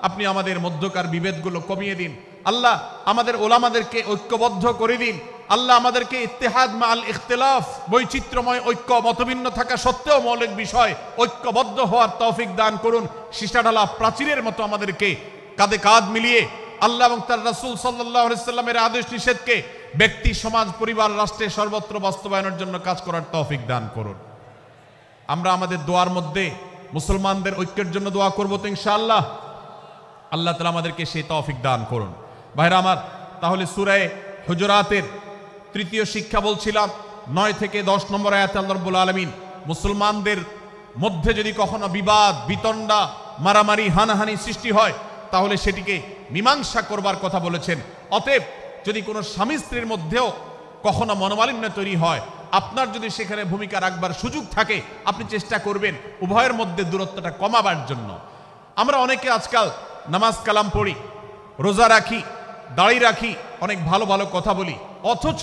আপনি আমাদের মধ্যকার বিভেদগুলো কমিয়ে দিন, আল্লাহ আমাদের ওলামাদেরকে ঐক্যবদ্ধ করে দিন, আল্লাহ আমাদেরকে ইত্তেহাদ মাল ইখতিলাফ, বৈচিত্র্যময় ঐক্য, মতভিন্ন থাকা সত্ত্বেও মৌলিক বিষয় ঐক্যবদ্ধ হওয়ার তৌফিক দান করুন। সীসাঢালা প্রাচীরের মতো আমাদেরকে কাঁধে কাঁধ মিলিয়ে আল্লাহ এবং তার রাসূল সাল্লাল্লাহু আলাইহি সাল্লামের আদেশ নিষেধকে ব্যক্তি, সমাজ, পরিবার, রাষ্ট্রে সর্বত্র বাস্তবায়নের জন্য কাজ করার তৌফিক দান করুন। আমরা আমাদের দোয়ার মধ্যে মুসলমানদের ঐক্যের জন্য দোয়া করব তো ইনশাআল্লাহ। আল্লাহ তাআলা আমাদেরকে সেই তৌফিক দান করুন। ভাইরা আমার, তাহলে সূরা হুজুরাতের তৃতীয় শিক্ষা বলছিলাম, 9 থেকে 10 নম্বর আয়াতে আল্লাহ রাব্বুল আলামিন মুসলমানদের মধ্যে যদি কখনো বিবাদ, বিতণ্ডা, মারামারি, হানাহানি সৃষ্টি হয়, তাহলে সেটিকে মীমাংসা করবার কথা বলেছেন। অতএব যদি কোনো স্বামী স্ত্রীর মধ্যেও কখনো মনোমালিন্য তৈরি হয়, আপনার যদি সেখানে ভূমিকা রাখবার সুযোগ থাকে, আপনি চেষ্টা করবেন উভয়ের মধ্যে দূরত্বটা কমাবার জন্য। আমরা অনেকে আজকাল নামাজ কালাম পড়ি, রোজা রাখি, দাড়ি রাখি, অনেক ভালো ভালো কথা বলি, অথচ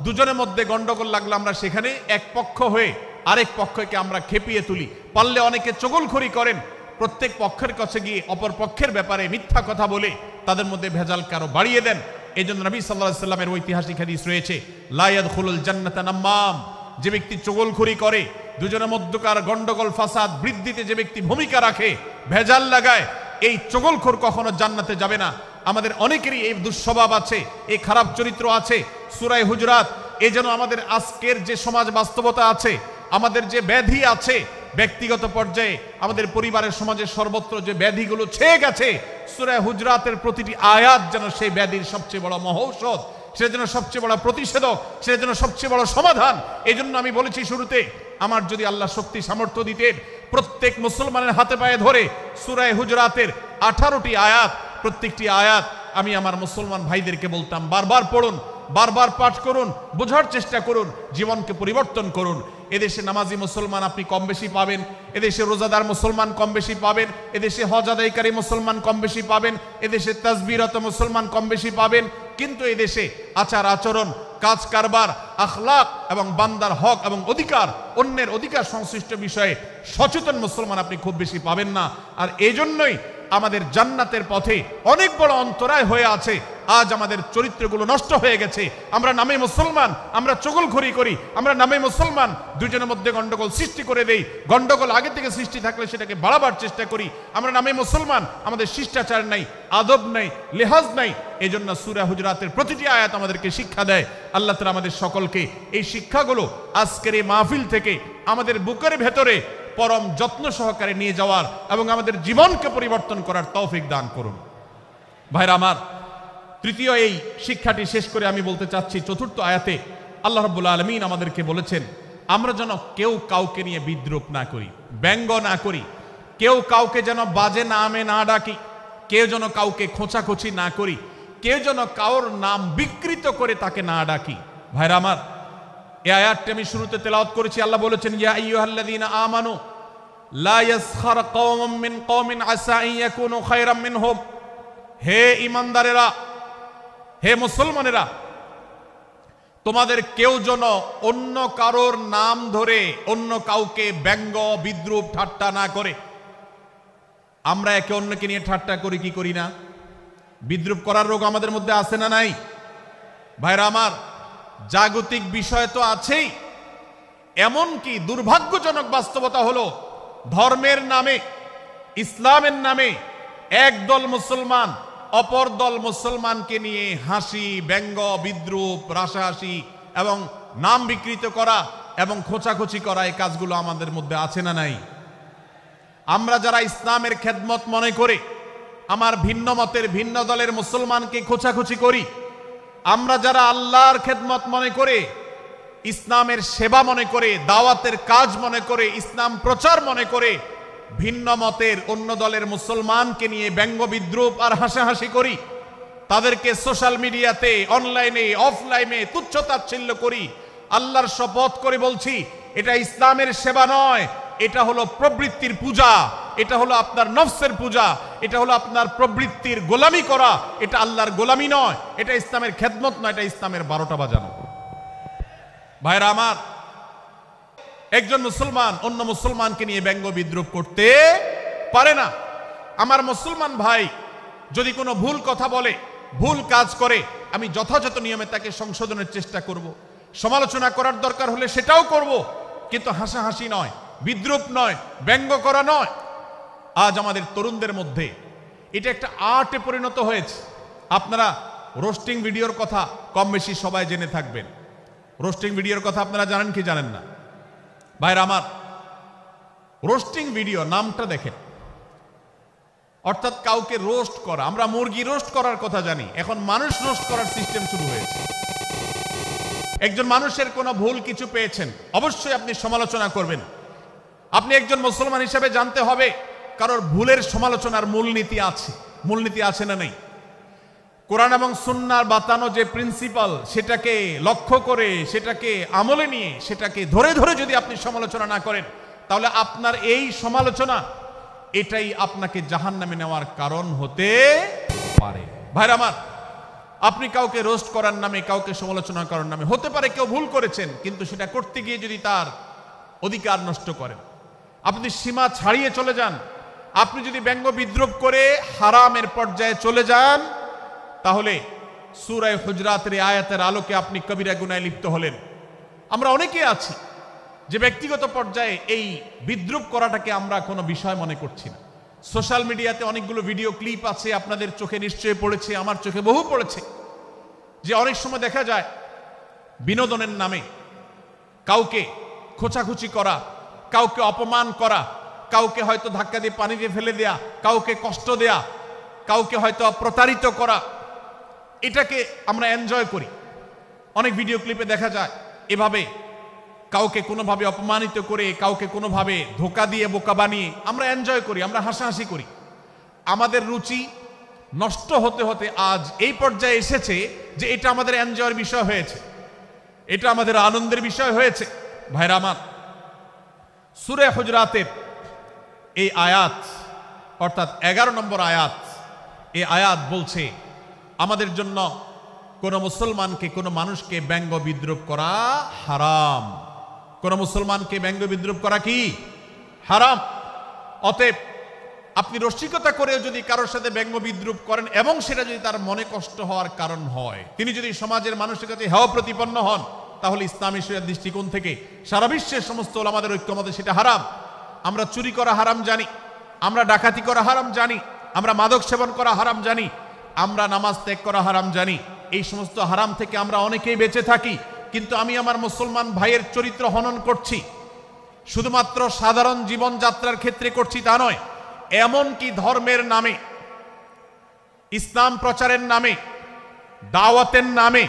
দুজনের মধ্যে গন্ডগোল লাগলে আমরা সেখানে এক পক্ষ হয়ে আরেক পক্ষকে আমরা খেপিয়ে তুলি। পারলে অনেকে চগলখড়ি করেন, প্রত্যেক পক্ষের কাছে গিয়ে অপর পক্ষের ব্যাপারে মিথ্যা কথা বলে তাদের মধ্যে ভেজাল কারো বাড়িয়ে দেন। এই জন্য নবী সাল্লাল্লাহু আলাইহি সাল্লামের ঐতিহাসিক হাদিস রয়েছে, লা ইয়াদখুলুল জান্নাতা নাম্মাম, যে ব্যক্তি চগলখড়ি করে, দুজনের মধ্যকার গন্ডগোল ফাসাদ বৃদ্ধিতে যে ব্যক্তি ভূমিকা রাখে, ভেজাল লাগায়, এই চগলখোর কখনো জান্নাতে যাবে না। আমাদের অনেকেরই এই দুঃস্বভাব আছে, এই খারাপ চরিত্র আছে। সূরা হুজুরাত, এই যেন আমাদের আজকের যে সমাজ বাস্তবতা আছে, আমাদের যে ব্যাধি আছে ব্যক্তিগত পর্যায়ে, আমাদের পরিবারের সমাজের সর্বত্র যে ব্যাধিগুলো ছেয়ে গেছে, সূরা হুজুরাতের প্রতিটি আয়াত যেন সেই ব্যাধির সবচেয়ে বড় মহৌষধ, সেটা যেন সবচেয়ে বড় প্রতিষেধক, সেটা যেন সবচেয়ে বড় সমাধান। এই জন্য আমি বলেছি শুরুতে, আমার যদি আল্লাহ শক্তি সামর্থ্য দিতেন, প্রত্যেক মুসলমানের হাতে পায়ে ধরে সূরা হুজুরাতের 18টি আয়াত, প্রত্যেকটি আয়াত আমি আমার মুসলমান ভাইদেরকে বলতাম, বারবার পড়ুন, বারবার পাঠ করুন, বোঝার চেষ্টা করুন, জীবনকে পরিবর্তন করুন। এদেশে নামাজি মুসলমান আপনি কম বেশি পাবেন, এদেশে রোজাদার মুসলমান কম বেশি পাবেন, এদেশে হজ আদায়কারী মুসলমান কম বেশি পাবেন, এদেশে তাসবিহরত মুসলমান কম বেশি পাবেন, কিন্তু এদেশে আচার আচরণ, কাজ কারবার, আখলাক এবং বান্দার হক এবং অধিকার, অন্যের অধিকার সংশ্লিষ্ট বিষয়ে সচেতন মুসলমান আপনি খুব বেশি পাবেন না। আর এই জন্যই আমাদের জান্নাতের পথে অনেক বড় অন্তরায় হয়ে আছে। আজ আমাদের চরিত্রগুলো নষ্ট হয়ে গেছে। আমরা নামে মুসলমান, আমরা চগলখড়ি করি, আমরা নামে মুসলমান, দুজনের মধ্যে গন্ডগোল সৃষ্টি করে দেই। গন্ডগোল আগে থেকে সৃষ্টি থাকলে সেটাকে বাড়াবার চেষ্টা করি। আমরা নামে মুসলমান, আমাদের শিষ্টাচার নাই, আদব নাই, লেহাজ নাই। এই জন্য সূরা হুজুরাতের প্রতিটি আয়াত আমাদেরকে শিক্ষা দেয়। আল্লাহ তাআলা আমাদের সকলকে এই শিক্ষাগুলো আজকের এই মাহফিল থেকে আমাদের বুকের ভেতরে পরম যত্ন সহকারে নিয়ে যাওয়ার এবং আমাদের জীবনকে পরিবর্তন করার তৌফিক দান করুন। ভাইরা আমার, তৃতীয় এই শিক্ষাটি শেষ করে আমি বলতে চাচ্ছি, চতুর্থ আয়াতে আল্লাহ রাব্বুল আলামিন আমাদেরকে বলেছেন, আমরা যেন কেউ কাউকে নিয়ে বিদ্রূপ না করি, ব্যঙ্গ না করি, কেউ কাউকে যেন বাজে নামে না ডাকি, কেউ যেন কাউকে খোঁচাখুচি না করি, কেউ যেন কারোর নাম বিকৃত করে তাকে না ডাকি। ভাইরা আমার, এই আয়াতটি আমি শুরুতে তেলাওয়াত করেছি। আল্লাহ বলেছেন, ইয়া আইয়ুহাল্লাযীনা আমানু লা ইয়াসখার কওমুম মিন কওমিন আসা আন ইয়াকুনু খায়রাম মিনহুম। হে ঈমানদারেরা, হে মুসলমানেরা, তোমাদের কেউ যেন অন্য কারোর নাম ধরে অন্য কাউকে ব্যঙ্গ বিদ্রূপ ঠাট্টা না করে। আমরা একে অন্যকে নিয়ে ঠাট্টা করি কি করি না? বিদ্রূপ করার রোগ আমাদের মধ্যে আছে না নাই? ভাইরা আমার, জাগতিক বিষয় তো আছেই, এমনকি দুর্ভাগ্যজনক বাস্তবতা হলো ধর্মের নামে, ইসলামের নামে একদল মুসলমান অপর দল মুসলমানকে নিয়ে হাসি, ব্যঙ্গ, বিদ্রূপ, রাসাহাসি এবং নাম বিকৃত করা এবং খোঁচাখুচি করা, এই কাজগুলো আমাদের মধ্যে আছে না নাই? আমরা যারা ইসলামের খেদমত মনে করে আমার ভিন্ন মতের, ভিন্ন দলের মুসলমানকে খোঁচাখুচি করি, আমরা যারা আল্লাহর খেদমত মনে করে, ইসলামের সেবা মনে করে, দাওয়াতের কাজ মনে করে, ইসলাম প্রচার মনে করে ভিন্ন মতের অন্য দলের মুসলমানকে নিয়ে ব্যঙ্গ বিদ্রূপ আর হাসাহাসি করি, তাদেরকে সোশ্যাল মিডিয়াতে, অনলাইনে, অফলাইনে তুচ্ছ-তাচ্ছিল্য করি, আল্লাহর শপথ করে বলছি, এটা ইসলামের সেবা নয়, এটা হলো প্রবৃত্তির পূজা, এটা হলো আপনার নফসের পূজা, এটা হলো আপনার প্রবৃত্তির গোলামি করা, এটা আল্লাহর গোলামি নয়, এটা ইসলামের খেদমত নয়, এটা ইসলামের 12টা বাজানো। ভাইরা আমার, একজন মুসলমান অন্য মুসলমানকে নিয়ে ব্যঙ্গ বিদ্রূপ করতে পারে না। আমার মুসলমান ভাই যদি কোনো ভুল কথা বলে, ভুল কাজ করে, আমি যথাযথ নিয়মে তাকে সংশোধনের চেষ্টা করব, সমালোচনা করার দরকার হলে সেটাও করব, কিন্তু হাসাহাসি নয়, বিদ্রূপ নয়, ব্যঙ্গ করা নয়। আজ আমাদের তরুণদের মধ্যে এটা একটা আর্টে পরিণত হয়েছে। আপনারা রোস্টিং ভিডিওর কথা কম বেশি সবাই জেনে থাকবেন। রোস্টিং ভিডিওর কথা আপনারা জানেন কি জানেন না? ভাইরা আমার, রোস্টিং ভিডিও নামটা দেখেন, অর্থাৎ কাউকে রোস্ট করা। আমরা মুরগি রোস্ট করার কথা জানি, এখন মানুষ রোস্ট করার সিস্টেম শুরু হয়েছে। একজন মানুষের কোনো ভুল কিছু পেয়েছেন, অবশ্যই আপনি সমালোচনা করবেন। আপনি একজন মুসলমান হিসেবে জানতে হবে কারোর ভুলের সমালোচনার মূলনীতি আছে। মূলনীতি আছে না নেই? কোরআন এবং সুন্নাহর বাতানো যে প্রিন্সিপাল, সেটাকে লক্ষ্য করে, সেটাকে আমলে নিয়ে, সেটাকে ধরে ধরে যদি আপনি সমালোচনা না করেন, তাহলে আপনার এই সমালোচনা এটাই আপনাকে জাহান্নামে নেওয়ার কারণ হতে পারে। ভাইরা আমার, আপনি কাউকে রোস্ট করার নামে, কাউকে সমালোচনা করার নামে, হতে পারে কেউ ভুল করেছেন, কিন্তু সেটা করতে গিয়ে যদি তার অধিকার নষ্ট করেন, আপনি সীমা ছাড়িয়ে চলে যান, আপনি যদি ব্যঙ্গ বিদ্রূপ করে হারামের পর্যায়ে চলে যান, তাহলে সূরা হুজরাতের আয়াতের আলোকে আপনি কবিরা গুনাহে লিপ্ত হলেন। আমরা অনেকে আছি যে ব্যক্তিগত পর্যায়ে এই বিদ্রূপ করাটাকে আমরা কোনো বিষয় মনে করছি না। সোশ্যাল মিডিয়াতে অনেকগুলো ভিডিও ক্লিপ আছে, আপনাদের চোখে নিশ্চয়ই পড়েছে, আমার চোখে বহু পড়েছে, যে অনেক সময় দেখা যায় বিনোদনের নামে কাউকে খোঁচাখুচি করা, কাউকে অপমান করা, কাউকে হয়তো ধাক্কা দিয়ে পানি দিয়ে ফেলে দেয়া, কাউকে কষ্ট দেয়া, কাউকে হয়তো প্রতারিত করা, এটাকে আমরা এনজয় করি। অনেক ভিডিও ক্লিপে দেখা যায় এভাবে কাউকে কোনোভাবে অপমানিত করে, কাউকে কোনোভাবে ধোঁকা দিয়ে বোকা বানিয়ে আমরা এনজয় করি, আমরা হাসাহাসি করি। আমাদের রুচি নষ্ট হতে হতে আজ এই পর্যায়ে এসেছে যে এটা আমাদের এনজয়ের বিষয় হয়েছে, এটা আমাদের আনন্দের বিষয় হয়েছে। ভাইরা আমার, সূরা হুজরাতের এই আয়াত অর্থাৎ 11 নম্বর আয়াত, এই আয়াত বলছে আমাদের জন্য কোন মুসলমানকে, কোন মানুষকে ব্যঙ্গ বিদ্রূপ করা হারাম। কোন মুসলমানকে ব্যঙ্গ বিদ্রূপ করা কি হারাম। অতএব আপনি রসিকতা করেও যদি কারোর সাথে ব্যঙ্গ বিদ্রূপ করেন এবং সেটা যদি তার মনে কষ্ট হওয়ার কারণ হয়, তিনি যদি সমাজের মানুষের কাছে হেয় প্রতিপন্ন হন, তাহলে ইসলামী শরিয়ার দৃষ্টিকোণ থেকে সারা বিশ্বের সমস্ত ওলামাদের ঐক্যমতে সেটা হারাম। আমরা চুরি করা হারাম জানি, আমরা ডাকাতি করা হারাম জানি, আমরা মাদক সেবন করা হারাম জানি, আমরা নামাজ ত্যাগ করা হারাম জানি। এই সমস্ত হারাম থেকে আমরা অনেকেই বেঁচে থাকি, কিন্তু আমি আমার মুসলমান ভাইয়ের চরিত্র হনন করছি, শুধুমাত্র সাধারণ জীবনযাত্রার ক্ষেত্রে করছি তা নয়, এমনকি ধর্মের নামে, ইসলাম প্রচারের নামে, দাওয়াতের নামে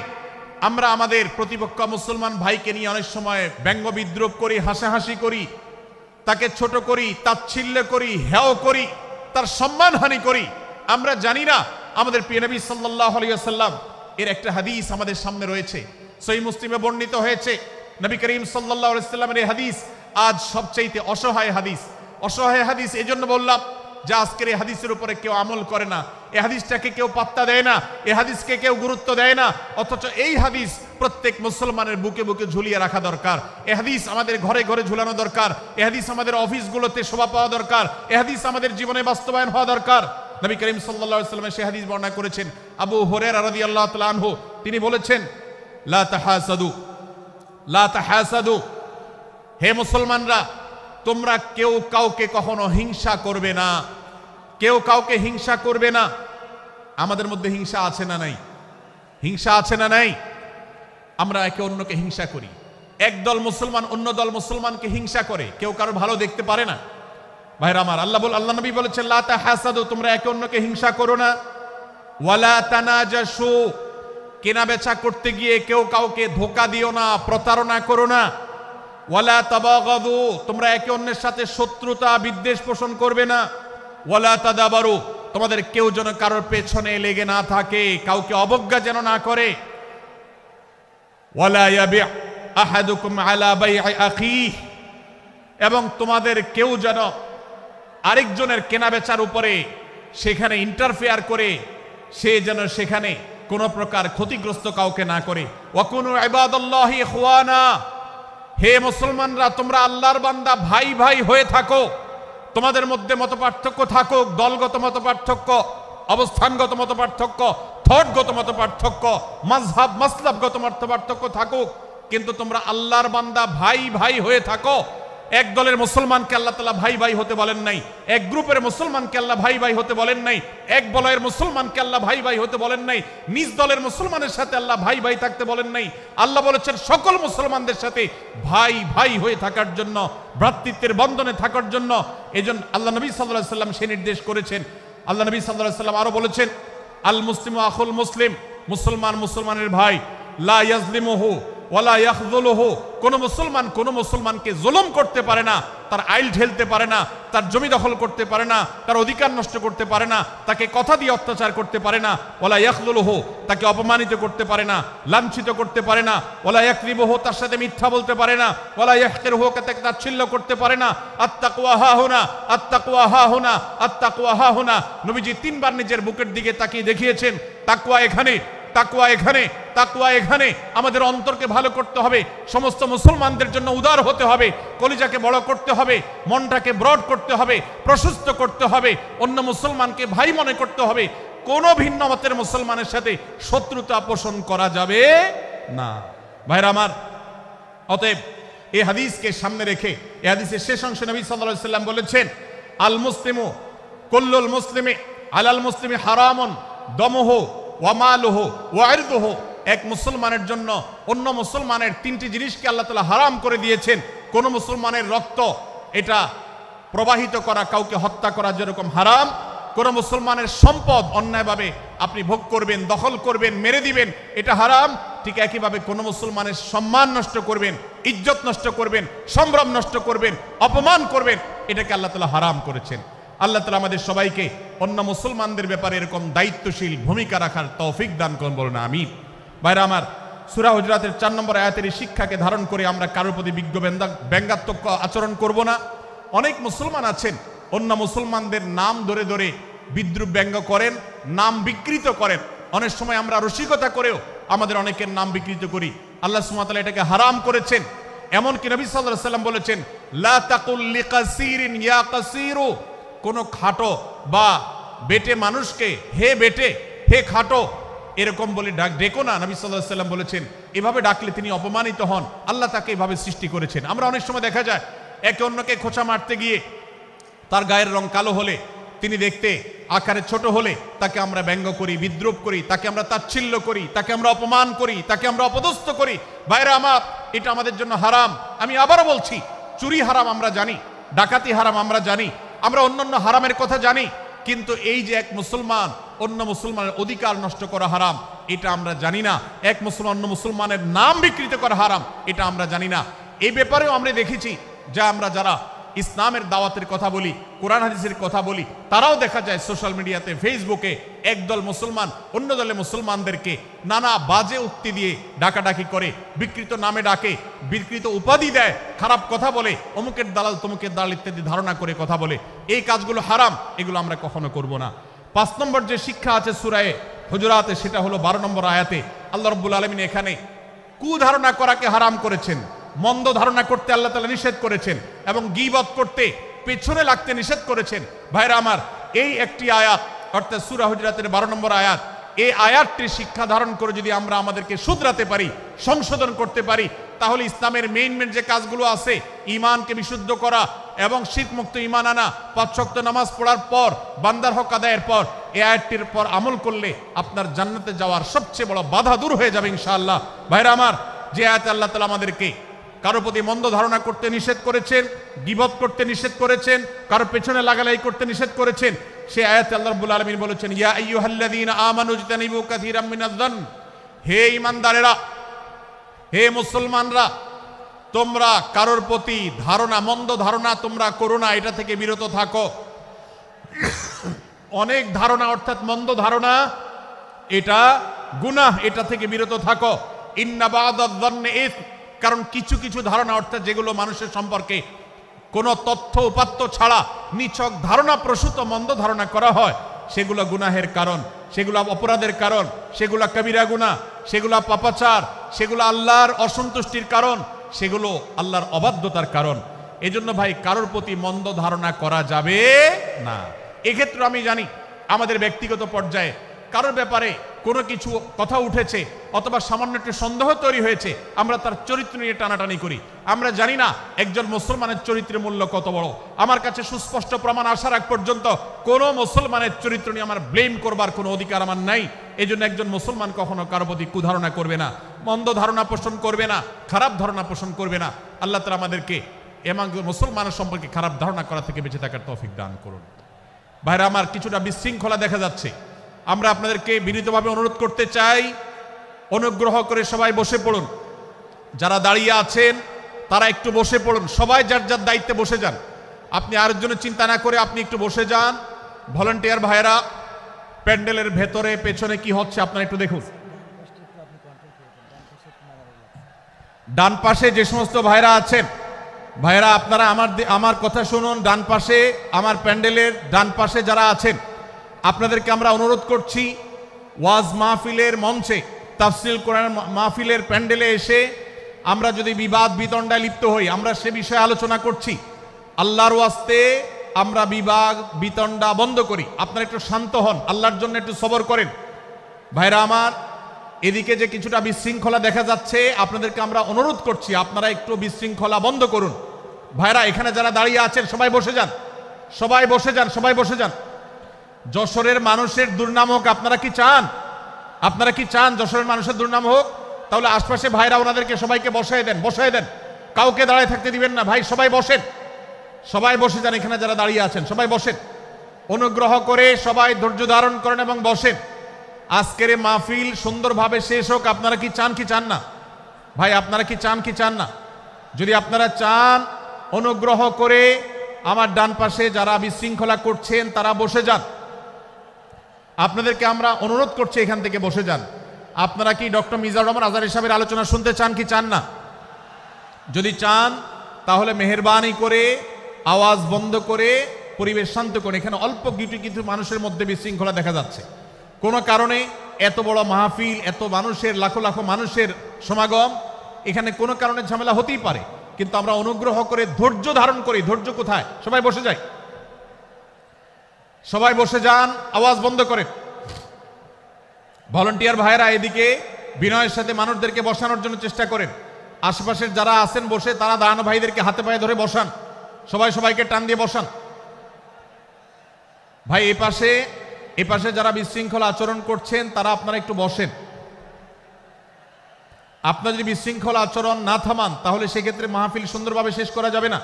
আমরা আমাদের প্রতিপক্ষ মুসলমান ভাইকে নিয়ে অনেক সময় ব্যঙ্গ বিদ্রূপ করি, হাসাহাসি করি, তাকে ছোট করি, তাচ্ছিল্য করি, হেয় করি, তার সম্মানহানি করি। আমরা জানি না আমাদের প্রিয় নবী সাল্লাল্লাহু আলাইহি ওয়াসাল্লাম এর একটা হাদিস আমাদের সামনে রয়েছে, সহিহ মুসলিমে বর্ণিত হয়েছে। নবী করিম সাল্লাল্লাহু আলাইহি ওয়াসাল্লামের এই হাদিস আজ সবচেয়ে অসহায় হাদিস। অসহায় হাদিস এই জন্য বললাম যে আজকের এই হাদিসের উপরে কেউ আমল করে না, এই হাদিসটাকে কেউ পাত্তা দেয় না, এই হাদিসকে কেউ গুরুত্ব দেয় না, অথচ এই হাদিস প্রত্যেক মুসলমানের বুকে বুকে ঝুলিয়ে রাখা দরকার। এই হাদিস আমাদের ঘরে ঘরে ঝুলানো দরকার, এই হাদিস আমাদের অফিসগুলোতে শোভা পাওয়া দরকার, এই হাদিস আমাদের জীবনে বাস্তবায়ন হওয়া দরকার। নবী করিম সাল্লাল্লাহু আলাইহি ওয়াসাল্লাম সেই হাদিস বর্ণনা করেছেন। আবু হুরায়রা রাদিয়াল্লাহু তাআলা আনহু তিনি বলেছেন, লা তাহাসাদু, লা তাহাসাদু, হে মুসলমানরা তোমরা কেউ কাউকে কখনো হিংসা করবে না, কেউ কাউকে হিংসা করবে না। আমাদের মধ্যে হিংসা আছে না নাই? হিংসা আছে না নাই? আমরা একে অন্যকে হিংসা করি। একদল মুসলমান অন্য দল মুসলমানকে হিংসা করে, কেউ কারো ভালো দেখতে পারে না। ভাইরা আমার, আল্লাহ নবী বলেছেন লা তাহাসাদু, তোমরা একে অন্যকে হিংসা করো না। ওয়ালা তানাজাসু, কেনা বেচা করতে গিয়ে কেউ কাউকে ধোঁকা দিও না, প্রতারণা করো না। ওয়ালা তাবাগাদু, তোমরা একে অন্যের সাথে শত্রুতা বিদ্বেষ পোষণ করবে না। ওয়ালা তাদাবারু, তোমাদের কেউ যেন কারোর পেছনে লেগে না থাকে, কাউকে অবজ্ঞা যেন না করে। ওয়ালা ইয়াবি আহাদুকুম আলা বাই'i আখিহি, এবং তোমাদের কেউ যেন আরেকজনের কেনাবেচার উপরে সেখানে ইন্টারফেয়ার করে সে যেন সেখানে কোনো প্রকার ক্ষতিগ্রস্ত কাউকে না করে। ওয়াকুনু ইবাদাল্লাহি ইখওয়ানা, হে মুসলমানরা তোমরা আল্লাহর বান্দা ভাই ভাই হয়ে থাকো। তোমাদের মধ্যে মতপার্থক্য থাকুক, দলগত মতপার্থক্য, অবস্থানগত মতপার্থক্য, থটগত মতপার্থক্য, মাযহাব মাসলাবগত মতপার্থক্য থাকুক, কিন্তু তোমরা আল্লাহর বান্দা ভাই ভাই হয়ে থাকো। এক দলের মুসলমানকে আল্লাহ তাআলা ভাই ভাই হতে বলেন নাই, এক গ্রুপের মুসলমানকে আল্লাহ ভাই ভাই হতে বলেন নাই, এক বলয়ের মুসলমানকে আল্লাহ ভাই ভাই হতে বলেন নাই, নিজ দলের মুসলমানের সাথে আল্লাহ ভাই ভাই থাকতে বলেন নাই। আল্লাহ বলেছেন সকল মুসলমানদের সাথে ভাই ভাই হয়ে থাকার জন্য, ভ্রাতৃত্বের বন্ধনে থাকার জন্য। এজন্য আল্লাহ নবী সাল্লাল্লাহু আলাইহি ওয়াসাল্লাম সে নির্দেশ করেছেন। আল্লাহ নবী সাল্লাল্লাহু আলাইহি ওয়াসাল্লাম আরো বলেছেন, আল মুসলিমু আখুল মুসলিম, মুসলমান মুসলমানের ভাই, লা ইয়াজলিমুহু ওয়ালা ইয়াখযুলুহু, কোন মুসলমান কোন মুসলমানকে জুলুম করতে পারে না, তার আইল ঠেলতে পারে না, তার জমি দখল করতে পারে না, তার অধিকার নষ্ট করতে পারে না, তাকে কথা দিয়ে অত্যাচার করতে পারে না। ওয়ালা ইয়াখযুলুহু, তাকে অপমানিত করতে পারে না, লাঞ্ছিত করতে পারে না। ওয়ালা ইয়াকযিবুহু, তার সাথে মিথ্যা বলতে পারে না। ওয়ালা ইয়াহকিরুহু, তাকে তাচ্ছিল্য করতে পারে না। আত্তাকওয়া হাহুনা, আত্তাকওয়া হাহুনা, আত্তাকওয়া হাহুনা। নবীজি তিনবার নিজের বুকের দিকে তাকিয়ে দেখিয়েছেন, তাকওয়া এখানে, তাকওয়া এখানে, তাকওয়া এখানে। আমাদের অন্তরকে ভালো করতে হবে, সমস্ত মুসলমানদের জন্য উদার হতে হবে, কলিজাকে বড় করতে হবে, মনটাকে ব্রড করতে হবে, প্রশস্ত করতে হবে, অন্য মুসলমানকে ভাই মনে করতে হবে। কোনো ভিন্ন মতের মুসলমানের সাথে শত্রুতা পোষণ করা যাবে না। ভাইরা আমার, অতএব এই হাদিসকে সামনে রেখে এই হাদিসের শেষ অংশে নবী সাল্লাল্লাহু আলাইহি ওয়াসাল্লাম বলেছেন, আল মুসলিমু কুল্লুল মুসলিমি আলাল মুসলিমি হারামুন দমুহু ওয়া মালুহু ওয়া ইরদুহু। এক মুসলমানের জন্য অন্য মুসলমানের তিনটি জিনিসকে আল্লাহ তাআলা হারাম করে দিয়েছেন। কোন মুসলমানের রক্ত এটা প্রবাহিত করা, কাউকে হত্যা করা যেরকম হারাম, কোন মুসলমানের সম্পদ অন্যায়ভাবে আপনি ভোগ করবেন, দখল করবেন, মেরে দিবেন, এটা হারাম। ঠিক একইভাবে কোন মুসলমানের সম্মান নষ্ট করবেন, ইজ্জত নষ্ট করবেন, সম্ভ্রম নষ্ট করবেন, অপমান করবেন, এটাকে আল্লাহ তাআলা হারাম করেছেন। আল্লাহ তাআলা আমাদের সবাইকে অন্য মুসলমানদের ব্যাপারে এরকম দায়িত্বশীল ভূমিকা রাখার তৌফিক দান করুন, বলুন আমিন। ভাইরা আমার, সূরা হুজরাতের 4 নম্বর আয়াতের শিক্ষাকে ধারণ করে আমরা কারোর প্রতি ব্যঙ্গাত্মক আচরণ করব না। অনেক মুসলমান আছেন অন্য মুসলমানদের নাম ধরে ধরে বিদ্রুপ ব্যঙ্গ করেন, নাম বিকৃত করেন। অনেক সময় আমরা রসিকতা করেও আমাদের অনেকের নাম বিকৃত করি। আল্লাহ সুবহানাহু ওয়া তাআলা এটাকে হারাম করেছেন। এমনকি নবী সাল্লাল্লাহু আলাইহি ওয়াসাল্লাম বলেছেন, লা তাকুল লিকাসিরিন ইয়া কাসিরু। কোন খাটো বা বেটে মানুষকে হে বেটে, হে খাটো এরকম বলে ডেকো না। নবী সাল্লাল্লাহু আলাইহি ওয়াসাল্লাম বলেছেন, এভাবে ডাকলে তিনি অপমানিত হন। আল্লাহ তাকে এভাবে সৃষ্টি করেছেন। আমরা অনেক সময় দেখা যায় একে অন্যকে খোঁচা মারতে গিয়ে তার গায়ের রং কালো হলে, তিনি দেখতে আকারে ছোট হলে তাকে আমরা ব্যঙ্গ করি, বিদ্রুপ করি, তাকে আমরা তাচ্ছিল্য করি, তাকে আমরা অপমান করি, তাকে আমরা অপদস্থ করি। ভাইরা আমার, এটা আমাদের জন্য হারাম। আমি আবারও বলছি, চুরি হারাম আমরা জানি, ডাকাতি হারাম আমরা জানি, আমরা অন্যান্য হারামের কথা জানি, কিন্তু এই যে এক মুসলমান অন্য মুসলমানের অধিকার নষ্ট করা হারাম, এটা আমরা জানি না। এক মুসলমান অন্য মুসলমানের নাম বিকৃত করা হারাম, এটা আমরা জানি না। এই ব্যাপারেও আমরা দেখেছি যে আমরা যারা ইসলামের দাওয়াতের কথা বলি, কোরআন হাদিসের কথা বলি, তারাও দেখা যায় সোশ্যাল মিডিয়াতে, ফেসবুকে একদল মুসলমান অন্য দলে মুসলমানদেরকে নানা বাজে উক্তি দিয়ে ডাকাডাকি করে, বিকৃত নামে ডাকে, বিকৃত উপাধি দেয়, খারাপ কথা বলে, অমুকের দালাল তমুকের দালাল ইত্যাদি ধারণা করে কথা বলে। এই কাজগুলো হারাম, এগুলো আমরা কখনো করব না। 5 নম্বর যে শিক্ষা আছে সূরা হুজুরাতে, সেটা হলো 12 নম্বর আয়াতে আল্লাহ রাব্বুল আলামিন এখানে কুধারণা করাকে হারাম করেছেন, মন্দ ধারণা করতে আল্লাহ তাআলা নিষেধ করেছেন, এবং গীবত করতে, পেছনে লাগতে নিষেধ করেছেন। ভাইরা আমার, এই একটি আয়াত অর্থাৎ সূরা হুজুরাতের 12 নম্বর আয়াত, এই আয়াতটির শিক্ষা ধারণ করে যদি আমরা আমাদেরকে শুধরাতে পারি, সংশোধন করতে পারি, তাহলে ইসলামের মেইন যে কাজগুলো আছে, ঈমানকে বিশুদ্ধ করা এবং শিরক মুক্ত ঈমান আনা, 5 ওয়াক্ত নামাজ পড়ার পর, বান্দার হক আদায়ের পর, এই আয়াতটির পর আমল করলে আপনার জান্নাতে যাওয়ার সবচেয়ে বড় বাধা দূর হয়ে যাবে ইনশাআল্লাহ। ভাইরা আমার, যে আয়াতে আল্লাহ তাআলা আমাদেরকে কারো প্রতি মন্দ ধারণা করতে নিষেধ করেছেন, গীবত করতে নিষেধ করেছেন, কারো পেছনে লাগালাই করতে নিষেধ করেছেন, সে আয়াতে আল্লাহ রাব্বুল আলামিন বলেছেন, ইয়া আইয়ুহাল্লাযীনা আমানু ইজতানিবু কাসীরাম মিনায-যন্ন। হে ঈমানদারেরা, হে মুসলমানরা, তোমরা কারোর প্রতি ধারণা, মন্দ ধারণা তোমরা করো না, এটা থেকে বিরত থাকো। অনেক ধারণা অর্থাৎ মন্দ ধারণা, এটা গুনাহ, এটা থেকে বিরত থাকো। ইন্না বা'দায-যন্নি ইসম। কারণ কিছু কিছু ধারণা অর্থাৎ যেগুলো মানুষের সম্পর্কে কোনো তথ্য উপাত্ত ছাড়া নিছক ধারণা প্রসূত মন্দ ধারণা করা হয়, সেগুলো গুনাহের কারণ, সেগুলো অপরাধের কারণ, সেগুলো কবিরা গুনাহ, সেগুলো পাপাচার, সেগুলো আল্লাহর অসন্তুষ্টির কারণ, সেগুলো আল্লাহর অবাধ্যতার কারণ। এজন্য ভাই, কারোর প্রতি মন্দ ধারণা করা যাবে না। এক্ষেত্রে আমি জানি আমাদের ব্যক্তিগত পর্যায়ে কারোর ব্যাপারে কোনো কিছু কথা উঠেছে অথবা সামান্য একটু সন্দেহ তৈরি হয়েছে, আমরা তার চরিত্র নিয়ে টানাটানি করি। আমরা জানি না একজন মুসলমানের চরিত্রের মূল্য কত বড়। আমার কাছে সুস্পষ্ট প্রমাণ আসার আগ পর্যন্ত কোনো মুসলমানের চরিত্র নিয়ে আমার ব্লেম করবার কোনো অধিকার আমার নাই। এই জন্য একজন মুসলমান কখনো কারো প্রতি কুধারণা করবে না, মন্দ ধারণা পোষণ করবে না, খারাপ ধারণা পোষণ করবে না। আল্লাহ তাআলা আমাদেরকে এবং মুসলমানের সম্পর্কে খারাপ ধারণা করা থেকে বেঁচে থাকার তৌফিক দান করুন। ভাইরা আমার, কিছুটা বিশৃঙ্খলা দেখা যাচ্ছে। আমরা আপনাদেরকে বিনীতভাবে অনুরোধ করতে চাই, অনুগ্রহ করে সবাই বসে পড়ুন। যারা দাঁড়িয়ে আছেন তারা একটু বসে পড়ুন, সবাই যার যার দায়িত্বে বসে যান। আপনি আরেকজনের চিন্তা না করে আপনি একটু বসে যান। ভলান্টিয়ার ভাইরা, প্যান্ডেলের ভেতরে পেছনে কি হচ্ছে আপনারা একটু দেখুন। ডান পাশে যে সমস্ত ভাইরা আছেন, ভাইরা আপনারা আমার কথা শুনুন। ডান পাশে, আমার প্যান্ডেলের ডান পাশে যারা আছেন, আপনাদেরকে আমরা অনুরোধ করছি, ওয়াজ মাহফিলের মঞ্চে, তাফসীর কোরআন মাহফিলের প্যান্ডেলে এসে আমরা যদি বিবাদ বিতণ্ডায় লিপ্ত হই, আমরা সে বিষয়ে আলোচনা করছি। আল্লাহর ওয়াস্তে আমরা বিভাগ বিতণ্ডা বন্ধ করি। আপনারা একটু শান্ত হন, আল্লাহর জন্য একটু সবর করেন। ভাইরা আমার, এদিকে যে কিছুটা বিশৃঙ্খলা দেখা যাচ্ছে, আপনাদেরকে আমরা অনুরোধ করছি আপনারা একটু বিশৃঙ্খলা বন্ধ করুন। ভাইরা, এখানে যারা দাঁড়িয়ে আছেন সবাই বসে যান, সবাই বসে যান, সবাই বসে যান। যশোরের মানুষের দুর্নাম হোক আপনারা কি চান? আপনারা কি চান যশোরের মানুষের দুর্নাম হোক? তাহলে আশপাশে ভাইরা ওনাদেরকে সবাইকে বসায় দেন, বসায় দেন, কাউকে দাঁড়ায় থাকতে দিবেন না। ভাই সবাই বসেন, সবাই বসে যান। এখানে যারা দাঁড়িয়ে আছেন সবাই বসেন, অনুগ্রহ করে সবাই ধৈর্য ধারণ করেন এবং বসেন। আজকের এই মাহফিল সুন্দরভাবে শেষ হোক। আপনারা কি চান কি চান না? ভাই আপনারা কি চান কি চান না? যদি আপনারা চান, অনুগ্রহ করে আমার ডান পাশে যারা বিশৃঙ্খলা করছেন তারা বসে যান। আপনাদেরকে আমরা অনুরোধ করছি এখান থেকে বসে যান। আপনারা কি ডক্টর মিজানুর রহমান আজহারী সাহেবের আলোচনা শুনতে চান কি চান না? যদি চান তাহলে মেহেরবানি করে আওয়াজ বন্ধ করে পরিবেশ শান্ত করে। এখানে অল্প কিছু মানুষের মধ্যে বিশৃঙ্খলা দেখা যাচ্ছে। কোনো কারণে এত বড় মাহফিল, এত মানুষের, লাখো লাখো মানুষের সমাগম, এখানে কোনো কারণে ঝামেলা হতেই পারে, কিন্তু আমরা অনুগ্রহ করে ধৈর্য ধারণ করি। ধৈর্য কোথায়? সবাই বসে যাই, সবাই বসে যান, আওয়াজ বন্ধ করেন। ভলান্টিয়ার ভাইয়েরা এদিকে বিনয়ের সাথে মানুষদেরকে বসানোর জন্য চেষ্টা করেন। আশেপাশের যারা আছেন বসে, তারা দাঁড়ানো ভাইদেরকে হাতে পায়ে ধরে বসান, সবাই সবাইকে টান দিয়ে বসান। ভাই এ পাশে যারা বিশৃঙ্খলা আচরণ করছেন তারা আপনারা একটু বসেন। আপনারা যদি বিশৃঙ্খলা আচরণ না থামান তাহলে সেক্ষেত্রে মাহফিল সুন্দরভাবে শেষ করা যাবে না।